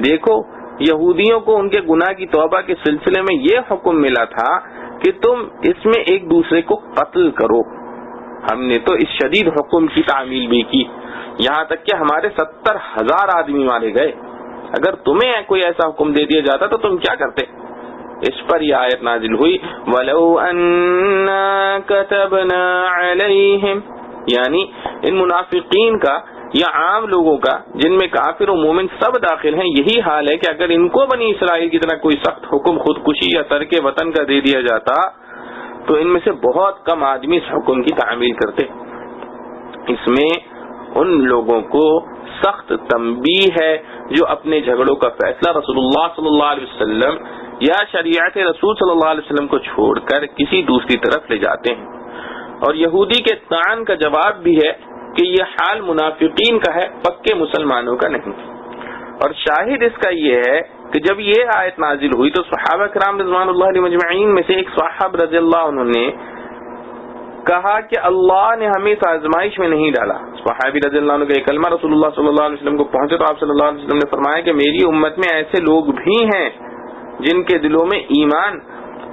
دیکھو، یہودیوں کو ان کے گناہ کی توبہ کے سلسلے میں یہ حکم ملا تھا کہ تم اس میں ایک دوسرے کو قتل کرو، ہم نے تو اس شدید حکم کی تعمیل بھی کی، یہاں تک کہ ہمارے 70,000 آدمی مارے گئے، اگر تمہیں کوئی ایسا حکم دے دیا جاتا تو تم کیا کرتے؟ اس پر یہ آیت نازل ہوئی وَلَوْ أَنَّا كَتَبْنَا عَلَيْهِمْ، یعنی ان منافقین کا یا عام لوگوں کا جن میں کافر و مومن سب داخل ہیں یہی حال ہے کہ اگر ان کو بنی اسرائیل کی طرح کوئی سخت حکم خودکشی یا ترک وطن کا دے دیا جاتا تو ان میں سے بہت کم آدمی اس حکم کی تعمیل کرتے۔ اس میں ان لوگوں کو سخت تنبیہ ہے جو اپنے جھگڑوں کا فیصلہ رسول اللہ صلی اللہ علیہ وسلم یا شریعت رسول صلی اللہ علیہ وسلم کو چھوڑ کر کسی دوسری طرف لے جاتے ہیں. اور یہودی کے طعن کا جواب بھی ہے کہ یہ حال منافقین کا ہے، پکے مسلمانوں کا نہیں. اور شاہد اس کا یہ ہے کہ جب یہ آیت نازل ہوئی تو صحابہ کرام رضوان اللہ علیہ مجمعین میں سے ایک صاحب رضی اللہ عنہ نے کہا کہ اللہ نے ہمیں اس آزمائش میں نہیں ڈالا. صحابی رضی اللہ عنہ کا یہ کلمہ رسول اللہ صلی اللہ علیہ وسلم کو پہنچے تو آپ صلی اللہ علیہ وسلم نے فرمایا کہ میری امت میں ایسے لوگ بھی ہیں جن کے دلوں میں ایمان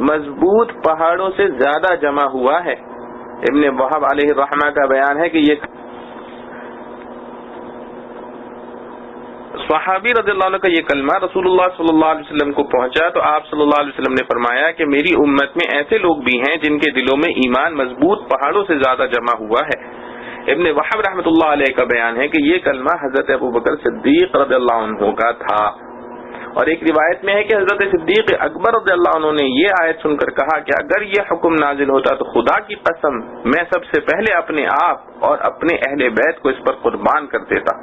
مضبوط پہاڑوں سے زیادہ جمع ہوا ہے. ابن وہب علیہ الرحمہ کا بیان ہے کہ یہ صحابی رضی اللہ عنہ کا یہ کلمہ رسول اللہ صلی اللہ علیہ وسلم کو پہنچا تو آپ صلی اللہ علیہ وسلم نے فرمایا کہ میری امت میں ایسے لوگ بھی ہیں جن کے دلوں میں ایمان مضبوط پہاڑوں سے زیادہ جمع ہوا ہے. ابن وہب رحمۃ اللہ علیہ کا بیان ہے کہ یہ کلمہ حضرت ابوبکر صدیق رضی اللہ عنہ کا تھا. اور ایک روایت میں ہے کہ حضرت صدیق اکبر رضی اللہ عنہ نے یہ آیت سن کر کہا کہ اگر یہ حکم نازل ہوتا تو خدا کی قسم میں سب سے پہلے اپنے آپ اور اپنے اہل بیت کو اس پر قربان کر دیتا.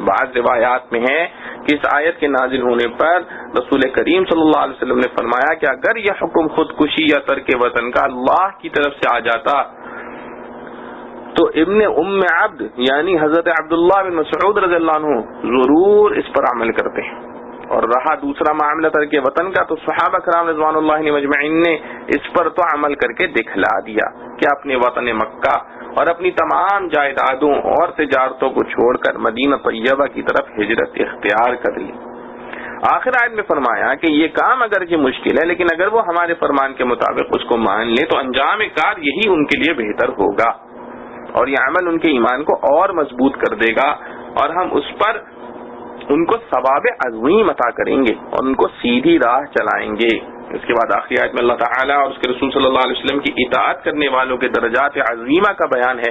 بعض روایات میں ہے کہ اس آیت کے نازل ہونے پر رسول کریم صلی اللہ علیہ وسلم نے فرمایا کہ اگر یہ حکم خودکشی یا ترک وطن کا اللہ کی طرف سے آ جاتا تو ابن ام عبد یعنی حضرت عبداللہ بن مسعود رضی اللہ عنہ ضرور اس پر عمل کرتے ہیں. اور رہا دوسرا معاملہ ترک وطن کا تو صحابہ کرام رضوان اللہ علیہ مجمعین نے اس پر تو عمل کر کے دکھلا دیا کہ اپنے وطن مکہ اور اپنی تمام جائیدادوں اور تجارتوں کو چھوڑ کر مدینہ طیبہ کی طرف ہجرت اختیار کر لی. آخر آیت میں فرمایا کہ یہ کام اگرچہ مشکل ہے لیکن اگر وہ ہمارے فرمان کے مطابق اس کو مان لے تو انجام کار یہی ان کے لیے بہتر ہوگا اور یہ عمل ان کے ایمان کو اور مضبوط کر دے گا اور ہم اس پر ان کو ثواب عظیم عطا کریں گے اور ان کو سیدھی راہ چلائیں گے. اس کے بعد آخری آیت میں اللہ تعالیٰ اور اس کے رسول صلی اللہ علیہ وسلم کی اطاعت کرنے والوں کے درجات عظیمہ کا بیان ہے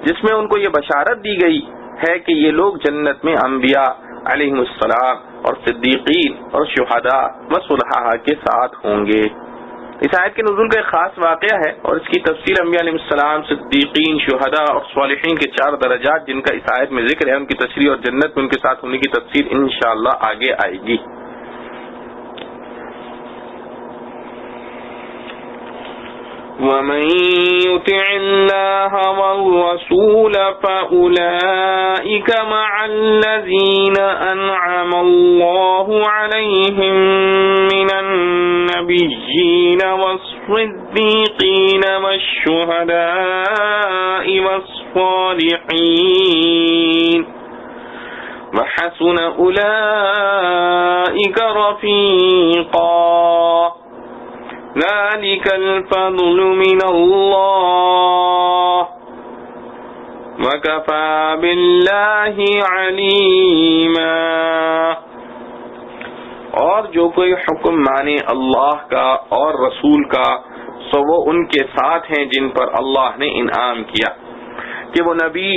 جس میں ان کو یہ بشارت دی گئی ہے کہ یہ لوگ جنت میں انبیاء علیہم السلام اور صدیقین اور شہداء و صلحاء کے ساتھ ہوں گے. اس آیت کے نزول کا ایک خاص واقعہ ہے اور اس کی تفسیر انبیاء علیہ السلام، صدیقین، شہداء اور صالحین کے 4 درجات جن کا اس آیت میں ذکر ہے ان کی تشریح اور جنت میں ان کے ساتھ ہونے کی تفسیر انشاءاللہ آگے آئے گی. وَمَن يُطِعِ اللَّهَ وَالرَّسُولَ فَأُولَئِكَ مَعَ الَّذِينَ أَنْعَمَ اللَّهُ عَلَيْهِم مِّنَ النَّبِيِّينَ وَالصِّدِّيقِينَ وَالشُّهَدَاءِ وَالصَّالِحِينَ وَحَسُنَ أُولَئِكَ رَفِيقًا ذَلِكَ الْفَضْلُ مِنَ اللَّهِ وَكَفَى بِاللَّهِ عَلِيمًا. اور جو کوئی حکم مانے اللہ کا اور رسول کا سو وہ ان کے ساتھ ہیں جن پر اللہ نے انعام کیا کہ وہ نبی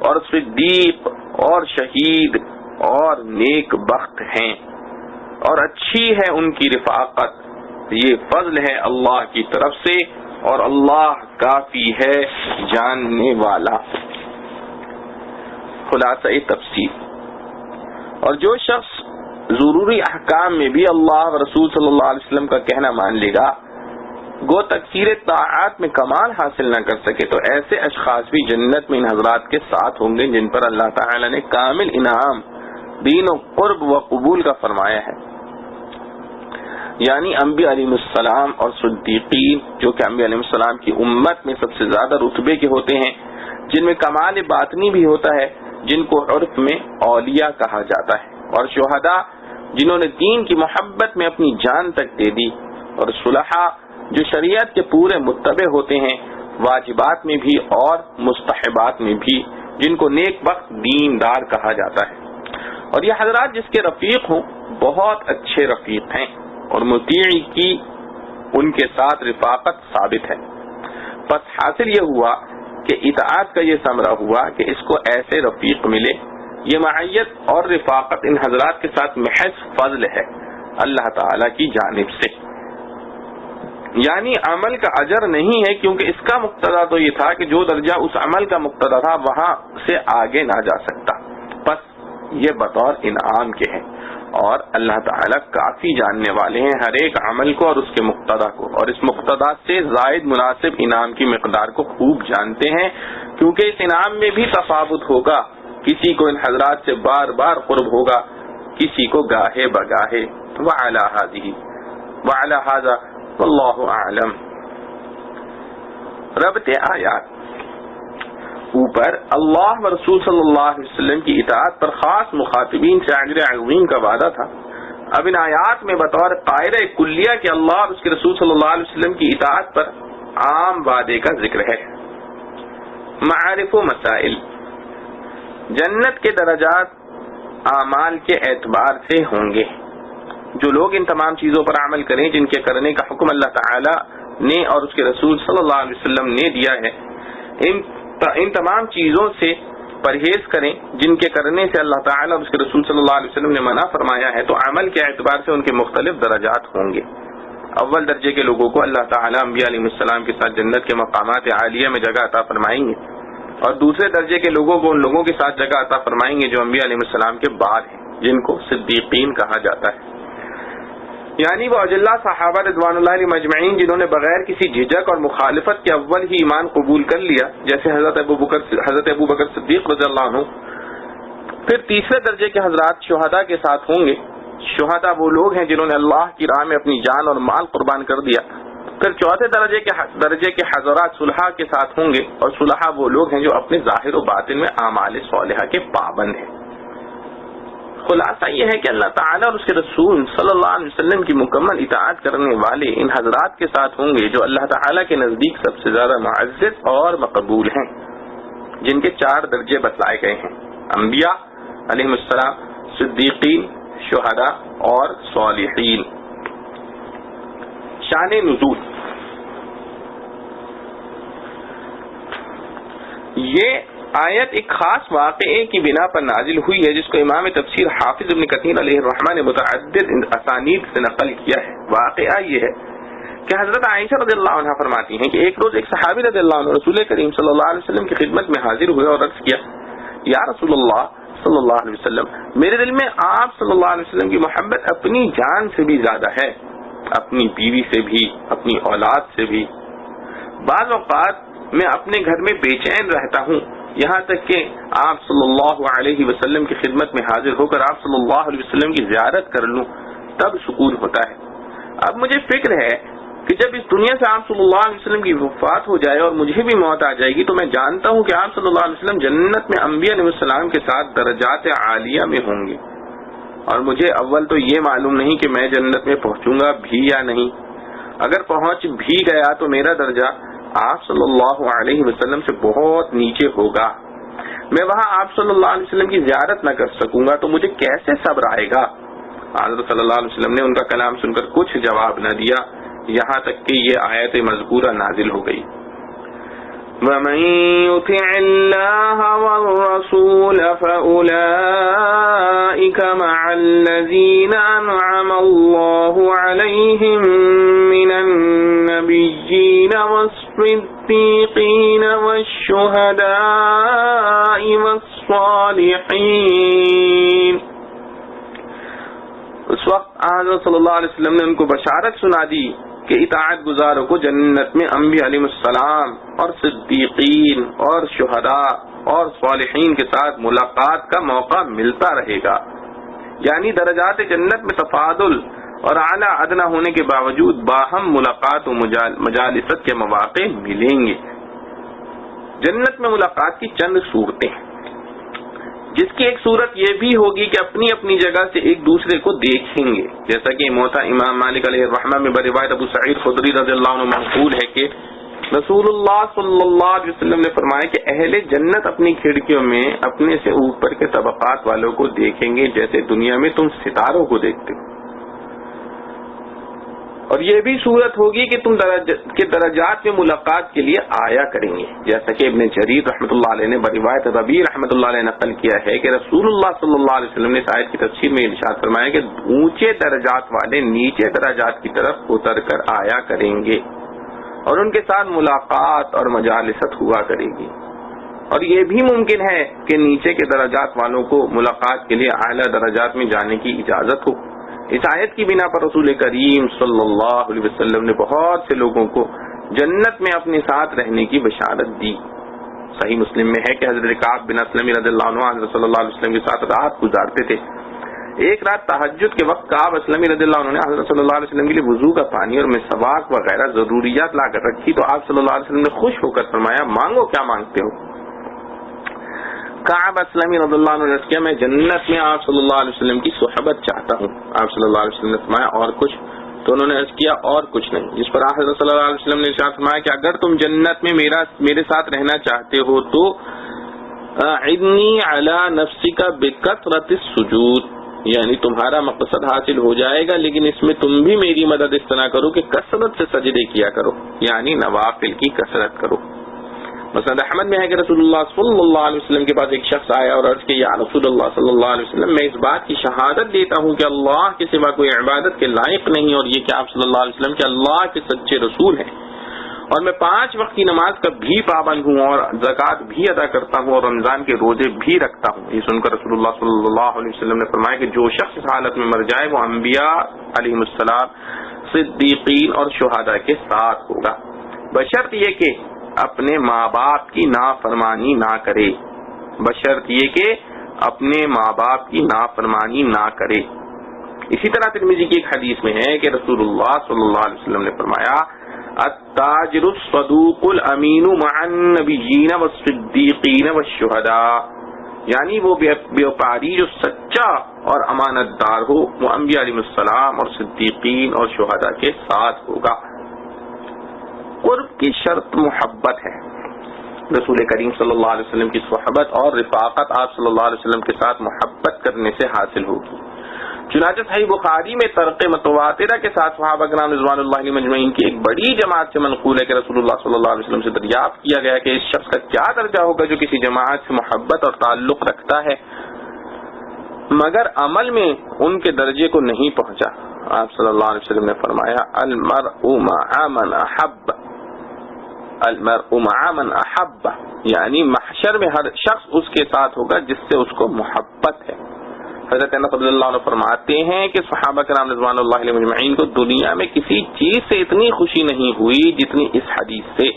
اور صدیق اور شہید اور نیک بخت ہیں اور اچھی ہے ان کی رفاقت. یہ فضل ہے اللہ کی طرف سے اور اللہ کافی ہے جاننے والا. خلاصہ تفسیر. اور جو شخص ضروری احکام میں بھی اللہ و رسول صلی اللہ علیہ وسلم کا کہنا مان لے گا گو تکثیر طاعات میں کمال حاصل نہ کر سکے تو ایسے اشخاص بھی جنت میں ان حضرات کے ساتھ ہوں گے جن پر اللہ تعالی نے کامل انعام دین و قرب و قبول کا فرمایا ہے. یعنی انبیاء علیہ السلام اور صدیقین جو کہ انبیاء علیہ السلام کی امت میں سب سے زیادہ رتبے کے ہوتے ہیں جن میں کمال باطنی بھی ہوتا ہے جن کو عرف میں اولیاء کہا جاتا ہے اور شہداء جنہوں نے دین کی محبت میں اپنی جان تک دے دی اور صلحاء جو شریعت کے پورے متبع ہوتے ہیں واجبات میں بھی اور مستحبات میں بھی جن کو نیک بخت دیندار کہا جاتا ہے. اور یہ حضرات جس کے رفیق ہوں بہت اچھے رفیق ہیں اور مطیع کی ان کے ساتھ رفاقت ثابت ہے. بس حاصل یہ ہوا کہ اطاعت کا یہ ثمرہ ہوا کہ اس کو ایسے رفیق ملے. یہ معیت اور رفاقت ان حضرات کے ساتھ محض فضل ہے اللہ تعالی کی جانب سے، یعنی عمل کا اجر نہیں ہے کیونکہ اس کا مقتضا تو یہ تھا کہ جو درجہ اس عمل کا مقتضا تھا وہاں سے آگے نہ جا سکتا، بس یہ بطور انعام کے ہیں. اور اللہ تعالیٰ کافی جاننے والے ہیں ہر ایک عمل کو اور اس کے مقتضا کو، اور اس مقتضا سے زائد مناسب انعام کی مقدار کو خوب جانتے ہیں، کیونکہ اس انعام میں بھی تفاوت ہوگا، کسی کو ان حضرات سے بار بار قرب ہوگا، کسی کو گاہے بگاہے۔ وعلی ھذا واللہ اعلم۔ ربط آیات، اوپر اللہ و رسول صلی اللہ علیہ وسلم کی اطاعت پر خاص مخاطبین سے اجر عظیم کا وعدہ تھا، اب ان آیات میں بطور قاعدہ کلیہ کہ اللہ اور اس کے رسول صلی اللہ علیہ وسلم کی اطاعت پر عام وعدے کا ذکر ہے۔ معارف و مسائل، جنت کے درجات اعمال کے اعتبار سے ہوں گے۔ جو لوگ ان تمام چیزوں پر عمل کریں جن کے کرنے کا حکم اللہ تعالی نے اور اس کے رسول صلی اللہ علیہ وسلم نے دیا ہے، ان تمام چیزوں سے پرہیز کریں جن کے کرنے سے اللہ تعالیٰ اور اس کے رسول صلی اللہ علیہ وسلم نے منع فرمایا ہے، تو عمل کے اعتبار سے ان کے مختلف درجات ہوں گے۔ اول درجے کے لوگوں کو اللہ تعالیٰ انبیاء علیہ السلام کے ساتھ جنت کے مقامات عالیہ میں جگہ عطا فرمائیں گے، اور دوسرے درجے کے لوگوں کو ان لوگوں کے ساتھ جگہ عطا فرمائیں گے جو انبیاء علیہ السلام کے بعد ہیں، جن کو صدیقین کہا جاتا ہے، یعنی وہ اجلا صحابہ رضوان اللہ علیہ مجمعین جنہوں نے بغیر کسی جھجک اور مخالفت کے اول ہی ایمان قبول کر لیا، جیسے حضرت ابو بکر صدیق رضی اللہ عنہ۔ پھر تیسرے درجے کے حضرات شہداء کے ساتھ ہوں گے۔ شہداء وہ لوگ ہیں جنہوں نے اللہ کی راہ میں اپنی جان اور مال قربان کر دیا۔ پھر چوتھے درجے کے حضرات صلحاء کے ساتھ ہوں گے، اور صلحاء وہ لوگ ہیں جو اپنے ظاہر و باطن میں اعمال صالحہ کے پابند ہیں۔ خلاصہ یہ ہے کہ اللہ تعالیٰ اور اس کے رسول صلی اللہ علیہ وسلم کی مکمل اطاعت کرنے والے ان حضرات کے ساتھ ہوں گے جو اللہ تعالیٰ کے نزدیک سب سے زیادہ معزز اور مقبول ہیں، جن کے 4 درجے بتلائے گئے ہیں: انبیاء علیہ السلام، صدیقین، شہداء اور صالحین۔ شان نزول، یہ آیت ایک خاص واقعے کی بنا پر نازل ہوئی ہے جس کو امام تفسیر حافظ ابن کثیر علیہ الرحمہ نے متعدد اسانید سے نقل کیا ہے۔ واقعہ یہ ہے کہ حضرت عائشہ رضی اللہ عنہ فرماتی ہیں کہ ایک روز ایک صحابی رضی اللہ عنہ رسول کریم صلی اللہ علیہ وسلم کی خدمت میں حاضر ہوئے اور عرض کیا، یا رسول اللہ صلی اللہ علیہ وسلم، میرے دل میں آپ صلی اللہ علیہ وسلم کی محبت اپنی جان سے بھی زیادہ ہے، اپنی بیوی سے بھی، اپنی اولاد سے بھی۔ بعض اوقات میں اپنے گھر میں بے چین رہتا ہوں، یہاں تک کہ آپ صلی اللہ علیہ وسلم کی خدمت میں حاضر ہو کر آپ صلی اللہ علیہ وسلم کی زیارت کر لوں، تب سکون ہوتا ہے۔ اب مجھے فکر ہے کہ جب اس دنیا سے آپ صلی اللہ علیہ وسلم کی وفات ہو جائے اور مجھے بھی موت آ جائے گی تو میں جانتا ہوں کہ آپ صلی اللہ علیہ وسلم جنت میں انبیاء علیہ السلام کے ساتھ درجات عالیہ میں ہوں گے، اور مجھے اول تو یہ معلوم نہیں کہ میں جنت میں پہنچوں گا بھی یا نہیں۔ اگر پہنچ بھی گیا تو میرا درجہ آپ صلی اللہ علیہ وسلم سے بہت نیچے ہوگا، میں وہاں آپ صلی اللہ علیہ وسلم کی زیارت نہ کر سکوں گا، تو مجھے کیسے صبر آئے گا؟ حضرت صلی اللہ علیہ وسلم نے ان کا کلام سن کر کچھ جواب نہ دیا، یہاں تک کہ یہ آیت مذکورہ نازل ہو گئی۔ وَمَن يُطِعِ اللَّهَ وَالرَّسُولَ فَأُولَئِكَ مَعَ الَّذِينَ أَنْعَمَ اللَّهُ عَلَيْهِم مِّنَ النَّبِيِّينَ وَالصِّدِّيقِينَ وَالشُّهَدَاءِ وَالصَّالِحِينَ۔ اس وقت حضرت صلی اللہ علیہ وسلم نے ان کو بشارت سنا دی کہ اطاعت گزاروں کو جنت میں انبیاء علیہ السلام اور صدیقین اور شہداء اور صالحین کے ساتھ ملاقات کا موقع ملتا رہے گا، یعنی درجات جنت میں تفاضل اور اعلیٰ ادنا ہونے کے باوجود باہم ملاقات و مجالست کے مواقع ملیں گے۔ جنت میں ملاقات کی چند صورتیں، جس کی ایک صورت یہ بھی ہوگی کہ اپنی اپنی جگہ سے ایک دوسرے کو دیکھیں گے، جیسا کہ موتا امام مالک علیہ الرحمہ میں بروایت ابو سعید خدری رضی اللہ عنہ منقول ہے کہ رسول اللہ صلی اللہ علیہ وسلم نے فرمایا کہ اہل جنت اپنی کھڑکیوں میں اپنے سے اوپر کے طبقات والوں کو دیکھیں گے جیسے دنیا میں تم ستاروں کو دیکھتے ہو، اور یہ بھی صورت ہوگی کہ تم درجات میں ملاقات کے لیے آیا کریں گے، جیسا کہ ابن جریر رحمۃ اللہ علیہ نے بروایت ربیع رحمۃ اللہ علیہ نقل کیا ہے کہ رسول اللہ صلی اللہ علیہ وسلم نے اس آیت کی تفسیر میں ارشاد فرمایا کہ اونچے درجات والے نیچے درجات کی طرف اتر کر آیا کریں گے اور ان کے ساتھ ملاقات اور مجالست ہوا کرے گی۔ اور یہ بھی ممکن ہے کہ نیچے کے درجات والوں کو ملاقات کے لیے اعلیٰ درجات میں جانے کی اجازت ہو۔ اس آیت کی بنا پر رسول کریم صلی اللہ علیہ وسلم نے بہت سے لوگوں کو جنت میں اپنے ساتھ رہنے کی بشارت دی۔ صحیح مسلم میں ہے کہ حضرت کعب بن اسلم رضی اللہ عنہ حضرت صلی اللہ علیہ وسلم کے ساتھ رات گزارتے تھے۔ ایک رات تہجد کے وقت کعب اسلمی رضی اللہ عنہ نے حضرت صلی اللہ علیہ وسلم کے لیے وضو کا پانی اور مسواک وغیرہ ضروریات لا کر رکھی تو آپ صلی اللہ علیہ وسلم نے خوش ہو کر فرمایا مانگو کیا مانگتے ہو؟ کعب اسلمی رضی اللہ عنہ نے کیا میں جنت میں آپ صلی اللہ علیہ وسلم کی صحبت چاہتا ہوں۔ آپ صلی اللہ علیہ وسلم نے فرمایا اور کچھ؟ تو انہوں نے عرض کیا اور کچھ نہیں، جس پر حضرت صلی اللہ علیہ وسلم نے ارشاد فرمایا کہ اگر تم جنت میں میرے ساتھ رہنا چاہتے ہو تو اعنی علی نفسک بکثرۃ السجود، یعنی تمہارا مقصد حاصل ہو جائے گا، لیکن اس میں تم بھی میری مدد اس طرح کرو کہ کثرت سے سجدے کیا کرو، یعنی نوافل کی کثرت کرو۔ مسند احمد میں ہے کہ رسول اللہ صلی اللہ علیہ وسلم کے پاس ایک شخص آیا اور عرض کہ یا رسول اللہ صلی اللہ علیہ وسلم میں اس بات کی شہادت دیتا ہوں کہ اللہ کے سوا کوئی عبادت کے لائق نہیں، اور یہ کہ آپ صلی اللہ علیہ وسلم کہ اللہ کے سچے رسول ہیں، اور میں 5 وقت کی نماز کا بھی پابند ہوں اور زکوٰۃ بھی ادا کرتا ہوں اور رمضان کے روزے بھی رکھتا ہوں۔ یہ سن کر رسول اللہ صلی اللہ علیہ وسلم نے فرمایا کہ جو شخص اس حالت میں مر جائے وہ انبیاء علیہم السلام، صدیقین اور شہداء کے ساتھ ہوگا، بشرط یہ کہ اپنے ماں باپ کی نافرمانی نہ کرے، بشرط یہ کہ اپنے ماں باپ کی نافرمانی نہ کرے۔ اسی طرح ترمذی کی ایک حدیث میں ہے کہ رسول اللہ صلی اللہ علیہ وسلم نے فرمایا التاجر الصدوق الامین مع النبیین والصدیقین والشہداء، یعنی وہ بیوپاری جو سچا اور امانت دار ہو وہ انبیاء علیہ السلام اور صدیقین اور شہداء کے ساتھ ہوگا۔ قرب کی شرط محبت ہے۔ رسول کریم صلی اللہ علیہ وسلم کی صحبت اور رفاقت آپ صلی اللہ علیہ وسلم کے ساتھ محبت کرنے سے حاصل ہوگی۔ چنانچہ صحیح بخاری میں طرق متواترہ کے ساتھ صحابہ کرام رضوان اللہ علیہم اجمعین کی ایک بڑی جماعت سے منقول ہے کہ رسول اللہ صلی اللہ علیہ وسلم سے دریافت کیا گیا کہ اس شخص کا کیا درجہ ہوگا جو کسی جماعت سے محبت اور تعلق رکھتا ہے مگر عمل میں ان کے درجے کو نہیں پہنچا۔ آپ صلی اللہ علیہ وسلم نے فرمایا المرء مع من احب، المرء مع من احب، یعنی محشر میں ہر شخص اس کے ساتھ ہوگا جس سے اس کو محبت ہے۔ حضرت انس رضی اللہ عنہ فرماتے ہیں کہ صحابہ کرام رضوان اللہ علیہم اجمعین کو دنیا میں کسی چیز سے اتنی خوشی نہیں ہوئی جتنی اس حدیث سے،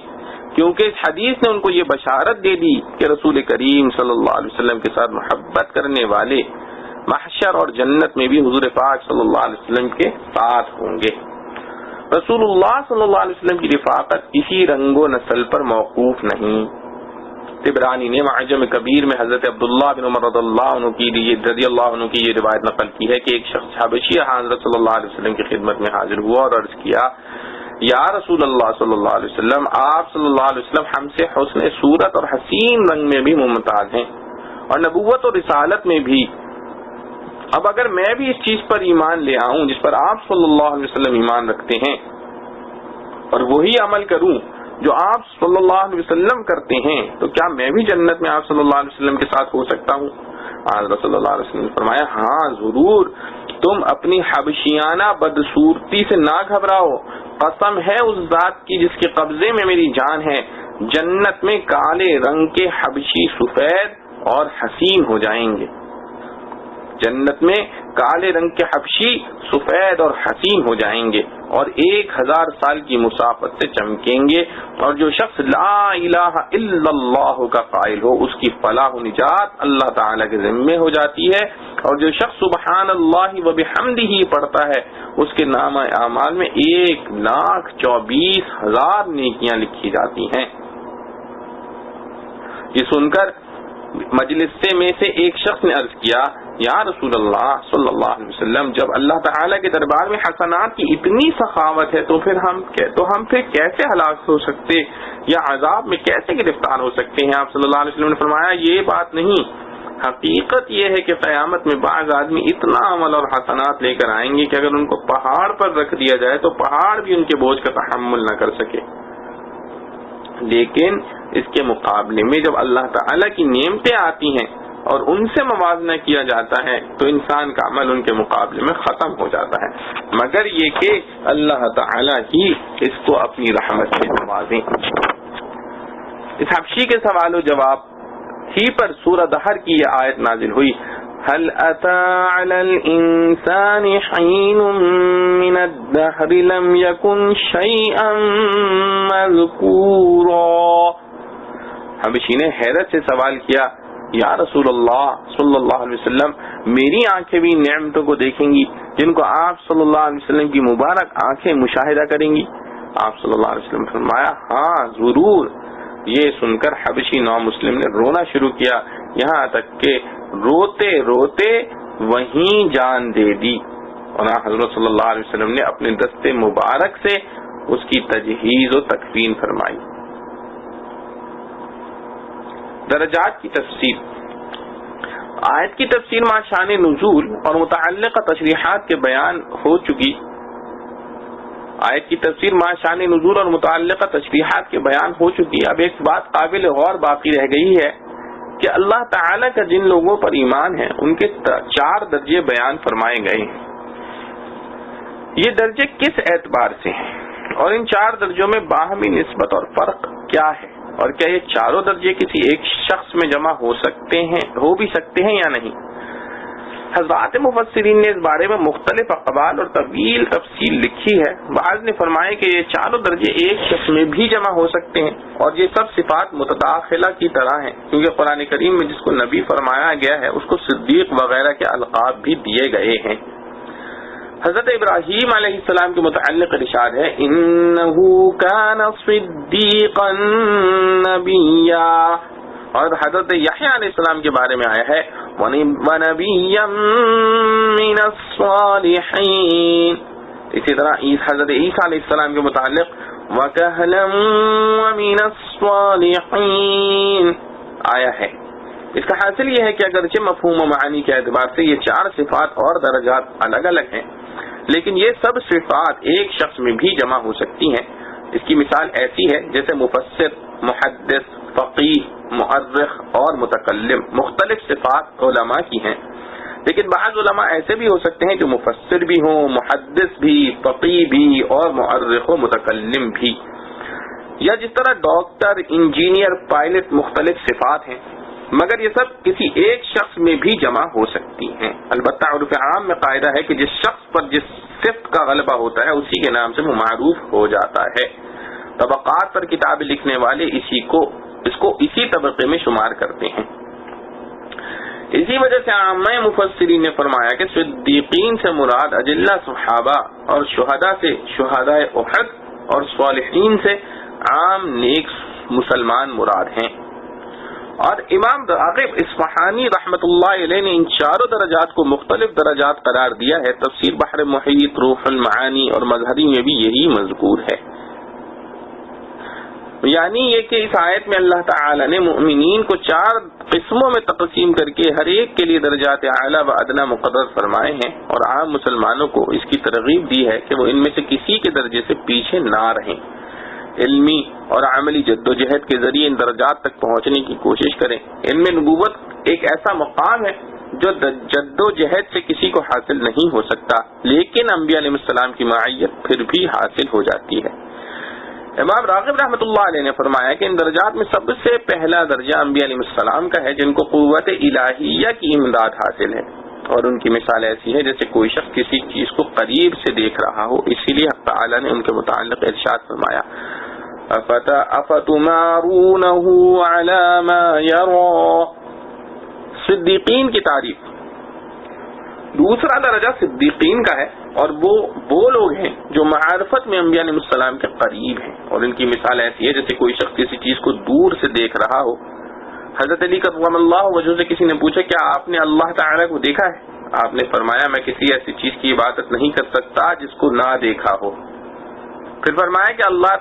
کیونکہ اس حدیث نے ان کو یہ بشارت دے دی کہ رسول کریم صلی اللہ علیہ وسلم کے ساتھ محبت کرنے والے محشر اور جنت میں بھی حضور پاک صلی اللہ علیہ وسلم کے ساتھ ہوں گے۔ رسول اللہ صلی اللہ علیہ وسلم کی رفاقت کسی رنگ و نسل پر موقوف نہیں۔ طبرانی نے معجم کبیر میں حضرت عبداللہ بن عمر رضی اللہ عنہ کی یہ روایت نقل کی ہے کہ ایک شخص حبشی حضرت صلی اللہ علیہ وسلم کی خدمت میں حاضر ہوا اور عرض کیا یا رسول اللہ صلی اللہ علیہ وسلم، آپ صلی اللہ علیہ وسلم ہم سے حسن صورت اور حسین رنگ میں بھی ممتاز ہیں اور نبوت اور رسالت میں بھی، اب اگر میں بھی اس چیز پر ایمان لے آؤں جس پر آپ صلی اللہ علیہ وسلم ایمان رکھتے ہیں اور وہی عمل کروں جو آپ صلی اللہ علیہ وسلم کرتے ہیں تو کیا میں بھی جنت میں آپ صلی اللہ علیہ وسلم کے ساتھ ہو سکتا ہوں؟ حضرت صلی اللہ علیہ وسلم نے فرمایا ہاں ضرور، تم اپنی حبشیانہ بدصورتی سے نہ گھبراؤ، قسم ہے اس ذات کی جس کے قبضے میں میری جان ہے، جنت میں کالے رنگ کے حبشی سفید اور حسین ہو جائیں گے، جنت میں کالے رنگ کے حبشی سفید اور حسین ہو جائیں گے اور 1000 سال کی مسافت سے چمکیں گے، اور جو شخص لا الہ الا اللہ کا قائل ہو اس کی فلاح و نجات اللہ تعالی کے ذمے ہو جاتی ہے، اور جو شخص سبحان اللہ و بحمدہ پڑھتا ہے اس کے نامہ اعمال میں 1,24,000 نیکیاں لکھی جاتی ہیں۔ یہ سن کر مجلس میں سے ایک شخص نے عرض کیا یا رسول اللہ صلی اللہ علیہ وسلم، جب اللہ تعالیٰ کے دربار میں حسنات کی اتنی سخاوت ہے تو پھر ہم کیسے ہلاک ہو سکتے یا عذاب میں کیسے گرفتار ہو سکتے ہیں؟ آپ صلی اللہ علیہ وسلم نے فرمایا یہ بات نہیں، حقیقت یہ ہے کہ قیامت میں بعض آدمی اتنا عمل اور حسنات لے کر آئیں گے کہ اگر ان کو پہاڑ پر رکھ دیا جائے تو پہاڑ بھی ان کے بوجھ کا تحمل نہ کر سکے، لیکن اس کے مقابلے میں جب اللہ تعالیٰ کی نعمتیں آتی ہیں اور ان سے موازنہ کیا جاتا ہے تو انسان کا عمل ان کے مقابلے میں ختم ہو جاتا ہے، مگر یہ کہ اللہ تعالیٰ ہی اس کو اپنی رحمت سے نوازیں۔ اس حبشی کے سوال و جواب ہی پر سورہ دہر کی یہ آیت نازل ہوئی، هل أتى على الإنسان حين من الدهر لم يكن شيئا مذكورا۔ حبشی نے حیرت سے سوال کیا، یا رسول اللہ صلی اللہ علیہ وسلم، میری آنکھیں بھی نعمتوں کو دیکھیں گی جن کو آپ صلی اللہ علیہ وسلم کی مبارک آنکھیں مشاہدہ کریں گی؟ آپ صلی اللہ علیہ وسلم فرمایا، ہاں ضرور۔ یہ سن کر حبشی نو مسلم نے رونا شروع کیا، یہاں تک کہ روتے روتے وہیں جان دے دی، اور حضرت صلی اللہ علیہ وسلم نے اپنے دست مبارک سے اس کی تجہیز و تکفین فرمائی۔ درجات کی تفسیر۔ آیت کی تفسیر مع شان نزول اور متعلقہ تشریحات کے بیان ہو چکی۔ آیت کی تفسیر مع شان نزول اور متعلقہ تشریحات کے بیان ہو چکی۔ اب ایک بات قابل غور باقی رہ گئی ہے کہ اللہ تعالیٰ کا جن لوگوں پر ایمان ہے ان کے 4 درجے بیان فرمائے گئے ہیں۔ یہ درجے کس اعتبار سے ہیں اور ان 4 درجوں میں باہمی نسبت اور فرق کیا ہے، اور کیا یہ چاروں درجے کسی ایک شخص میں جمع ہو بھی سکتے ہیں یا نہیں؟ حضرات مفسرین نے اس بارے میں مختلف اقوال اور طویل تفصیل لکھی ہے۔ بعض نے فرمایا کہ یہ چاروں درجے ایک شخص میں بھی جمع ہو سکتے ہیں، اور یہ سب صفات متداخلہ کی طرح ہیں، کیونکہ قرآن کریم میں جس کو نبی فرمایا گیا ہے اس کو صدیق وغیرہ کے القاب بھی دیے گئے ہیں۔ حضرت ابراہیم علیہ السلام کے متعلق ارشاد ہے، انہ کان صدیقا نبیا، اور حضرت یحییٰ علیہ السلام کے بارے میں آیا ہے وَنَبِيًّا مِّنَ الصَّالِحِينَ۔ اسی طرح حضرت عیسیٰ علیہ السلام کے متعلق وَكَهْلًا وَمِنَ الصَّالِحِينَ آیا ہے۔ اس کا حاصل یہ ہے کہ اگرچہ مفہوم و معانی کے اعتبار سے یہ 4 صفات اور درجات الگ الگ ہیں، لیکن یہ سب صفات ایک شخص میں بھی جمع ہو سکتی ہیں۔ اس کی مثال ایسی ہے جیسے مفسر، محدث، فقیہ، مؤرخ اور متکلم مختلف صفات علماء کی ہیں، لیکن بعض علماء ایسے بھی ہو سکتے ہیں جو مفسر بھی ہوں، محدث بھی، فقیہ بھی اور مؤرخ و متکلم بھی۔ یا جس طرح ڈاکٹر، انجینئر، پائلٹ مختلف صفات ہیں، مگر یہ سب کسی ایک شخص میں بھی جمع ہو سکتی ہیں۔ البتہ عرف عام میں قاعدہ ہے کہ جس شخص پر جس صفت کا غلبہ ہوتا ہے اسی کے نام سے وہ معروف ہو جاتا ہے۔ طبقات پر کتابیں لکھنے والے اس کو اسی طبقے میں شمار کرتے ہیں۔ اسی وجہ سے عامہ مفسرین نے فرمایا کہ صدیقین سے مراد اجلہ صحابہ، اور شہداء سے شہداء احد، اور صالحین سے عام نیک مسلمان مراد ہیں۔ اور امام راغب اصفہانی رحمت اللہ علیہ نے ان 4 درجات کو مختلف درجات قرار دیا ہے۔ تفسیر بحر محیط، روح المعانی اور مظہری میں بھی یہی مذکور ہے۔ یعنی یہ کہ اس آیت میں اللہ تعالی نے مؤمنین کو 4 قسموں میں تقسیم کر کے ہر ایک کے لیے درجات اعلیٰ و ادنا مقرر فرمائے ہیں، اور عام مسلمانوں کو اس کی ترغیب دی ہے کہ وہ ان میں سے کسی کے درجے سے پیچھے نہ رہیں، علمی اور عملی جدوجہد کے ذریعے ان درجات تک پہنچنے کی کوشش کریں۔ ان میں نبوت ایک ایسا مقام ہے جو جدوجہد سے کسی کو حاصل نہیں ہو سکتا، لیکن انبیاء علیہ السلام کی معیت پھر بھی حاصل ہو جاتی ہے۔ امام راغب رحمۃ اللہ علیہ نے فرمایا کہ ان درجات میں سب سے پہلا درجہ انبیاء علیہ السلام کا ہے، جن کو قوت الہیہ کی امداد حاصل ہے، اور ان کی مثال ایسی ہے جیسے کوئی شخص کسی چیز کو قریب سے دیکھ رہا ہو۔ اسی لیے حق تعالی نے ان کے متعلق ارشاد فرمایا أَفَتُمَارُونَهُ عَلَى مَا يَرَى۔ صدیقین کی تعریف۔ دوسرا درجہ صدیقین کا ہے، اور وہ لوگ ہیں جو معرفت میں انبیاء علیہ السلام کے قریب ہیں، اور ان کی مثال ایسی ہے جیسے کوئی شخص کسی چیز کو دور سے دیکھ رہا ہو۔ حضرت علی کرم اللہ وجہ سے کسی نے پوچھا، کیا آپ نے اللہ تعالیٰ کو دیکھا ہے؟ آپ نے فرمایا، میں کسی ایسی چیز کی عبادت نہیں کر سکتا جس کو نہ دیکھا ہو۔ پھر فرمایا کہ اللہ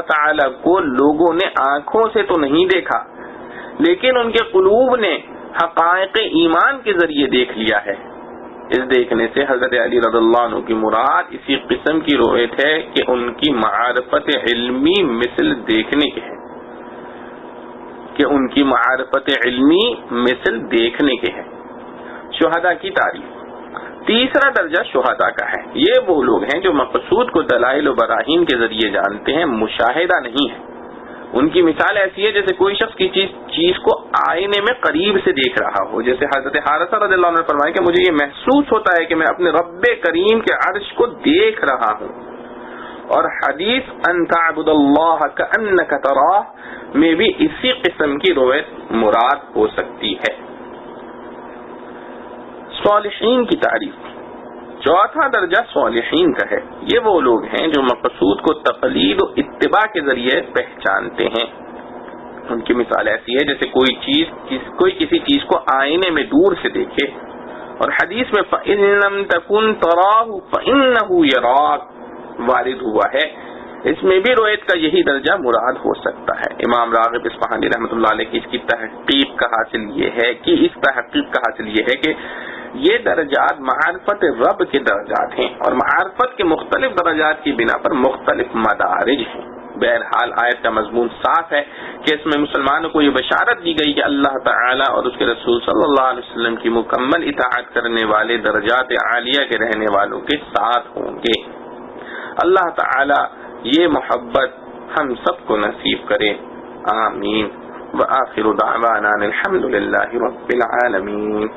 تعالیٰ کو لوگوں نے آنکھوں سے تو نہیں دیکھا، لیکن ان کے قلوب نے حقائق ایمان کے ذریعے دیکھ لیا ہے۔ اس دیکھنے سے حضرت علی رضی اللہ عنہ کی مراد اسی قسم کی رویت ہے کہ ان کی معرفت علمی مثل دیکھنے کے ہے، ہے۔ شہداء کی تعریف۔ تیسرا درجہ شہداء کا ہے۔ یہ وہ لوگ ہیں جو مقصود کو دلائل و براہین کے ذریعے جانتے ہیں، مشاہدہ نہیں ہے۔ ان کی مثال ایسی ہے جیسے کوئی شخص کی چیز کو آئینے میں قریب سے دیکھ رہا ہو. جیسے حضرت حارثہ رضی اللہ عنہ نے فرمایا کہ مجھے یہ محسوس ہوتا ہے کہ میں اپنے رب کریم کے عرش کو دیکھ رہا ہوں. اور حدیث ان تعبد اللہ کأنک تراہ میں بھی اسی قسم کی روایت مراد ہو سکتی ہے. صالحین کی تعریف. چوتھا درجہ صالحین کا ہے. یہ وہ لوگ ہیں جو مقصود کو تقلید و اتباع کے ذریعے پہچانتے ہیں. ان کی مثال ایسی ہے جیسے کوئی کسی چیز کو آئینے میں دور سے دیکھے. اور حدیث میں فَإِن لَمْ تَكُن تَرَاهُ فَإِنَّهُ يَرَاكَ وارد ہوا ہے. اس میں بھی روایت کا یہی درجہ مراد ہو سکتا ہے. امام راغب اصفہانی رحمۃ اللہ علیہ کی اس کی تحقیق کا حاصل یہ ہے کہ یہ درجات معرفت رب کے درجات ہیں اور معرفت کے مختلف درجات کی بنا پر مختلف مدارج ہیں. بہرحال آیت کا مضمون صاف ہے کہ اس میں مسلمانوں کو یہ بشارت دی گئی کہ اللہ تعالی اور اس کے رسول صلی اللہ علیہ وسلم کی مکمل اطاعت کرنے والے درجات عالیہ کے رہنے والوں کے ساتھ ہوں گے. اللہ تعالی یہ محبت ہم سب کو نصیب کرے. آمین. وآخر دعوانا الحمد للہ رب العالمین.